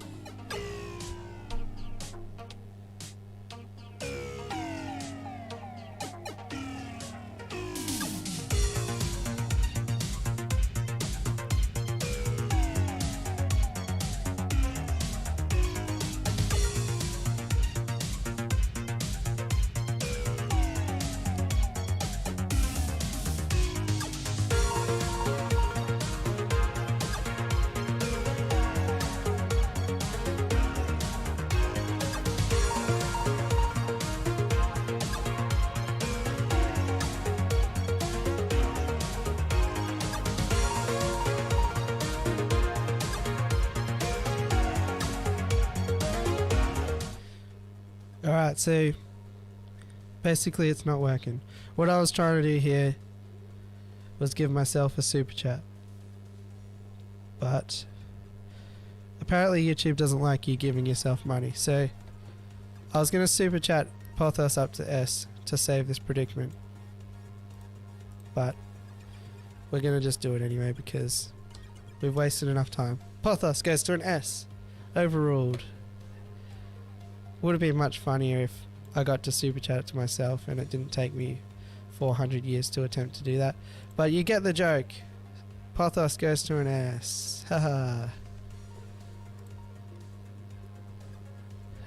Alright, so basically it's not working. What I was trying to do here was give myself a super chat. But apparently YouTube doesn't like you giving yourself money, so I was going to super chat Pothos up to S to save this predicament, but we're going to just do it anyway because we've wasted enough time. Pothos goes to an S. Overruled. Would have been much funnier if I got to super chat it to myself and it didn't take me 400 years to attempt to do that. But you get the joke. Pothos goes to an S. Haha.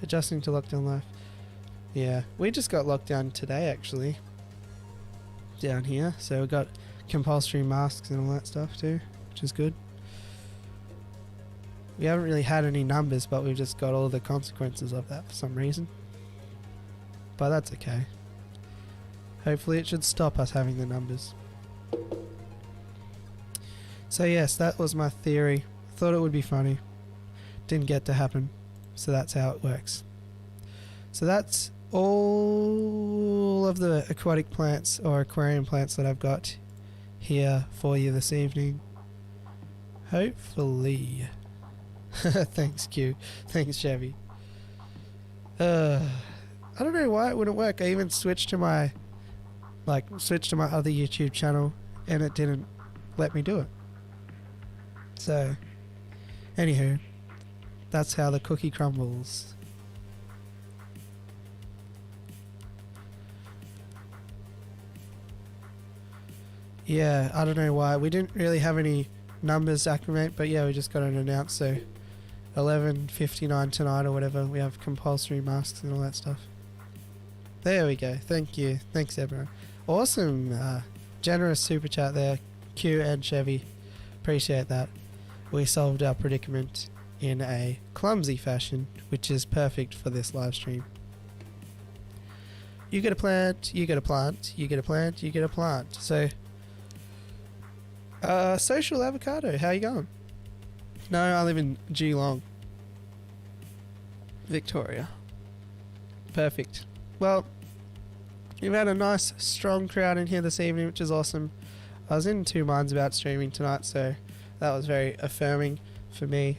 Adjusting to lockdown life. Yeah, we just got locked down today actually. Down here. So we got compulsory masks and all that stuff too, which is good. We haven't really had any numbers, but we've just got all the consequences of that for some reason. But that's okay. Hopefully it should stop us having the numbers. So yes, that was my theory. Thought it would be funny. Didn't get to happen. So that's how it works. So that's all of the aquatic plants or aquarium plants that I've got here for you this evening. Hopefully. Thanks Q. Thanks Chevy. I don't know why it wouldn't work. I even switched to my other YouTube channel and it didn't let me do it. So anywho, that's how the cookie crumbles. Yeah, I don't know why. We didn't really have any numbers acclimate, but yeah, we just got it announced, so 11:59 tonight or whatever, we have compulsory masks and all that stuff. There we go. Thank you. Thanks everyone. Awesome. Generous super chat there, Q and Chevy. Appreciate that. We solved our predicament in a clumsy fashion, which is perfect for this live stream. You get a plant, you get a plant, you get a plant, you get a plant. So, Social Avocado, how you going? No, I live in Geelong, Victoria. Perfect. Well, you've had a nice, strong crowd in here this evening, which is awesome. I was in two minds about streaming tonight, so that was very affirming for me.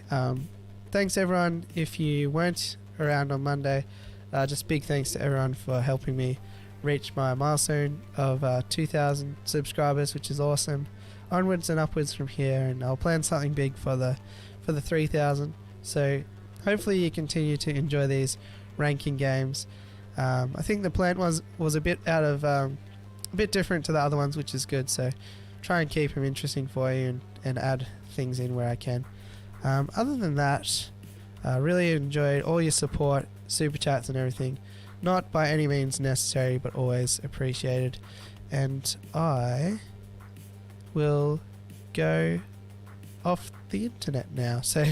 Thanks everyone if you weren't around on Monday. Just big thanks to everyone for helping me reach my milestone of 2,000 subscribers, which is awesome. Onwards and upwards from here, and I'll plan something big for the 3,000. So hopefully you continue to enjoy these ranking games. I think the plant was a bit out of a bit different to the other ones, which is good. So try and keep them interesting for you and add things in where I can. Other than that, I really enjoyed all your support, super chats and everything. Not by any means necessary, but always appreciated. And I will go off the internet now. So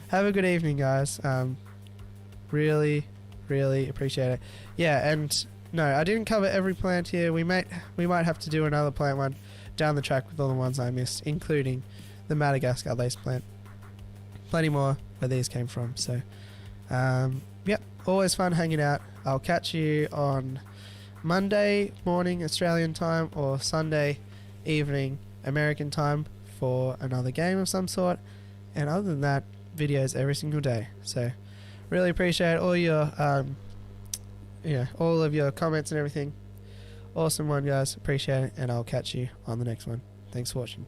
have a good evening, guys. Really appreciate it. Yeah, and no, I didn't cover every plant here. We might have to do another plant one down the track with all the ones I missed, including the Madagascar lace plant. Plenty more where these came from. So yep, always fun hanging out. I'll catch you on Monday morning Australian time or Sunday evening American time for another game of some sort. And other than that, videos every single day. So really appreciate all your all of your comments and everything. Awesome one, guys. Appreciate it, and I'll catch you on the next one. Thanks for watching.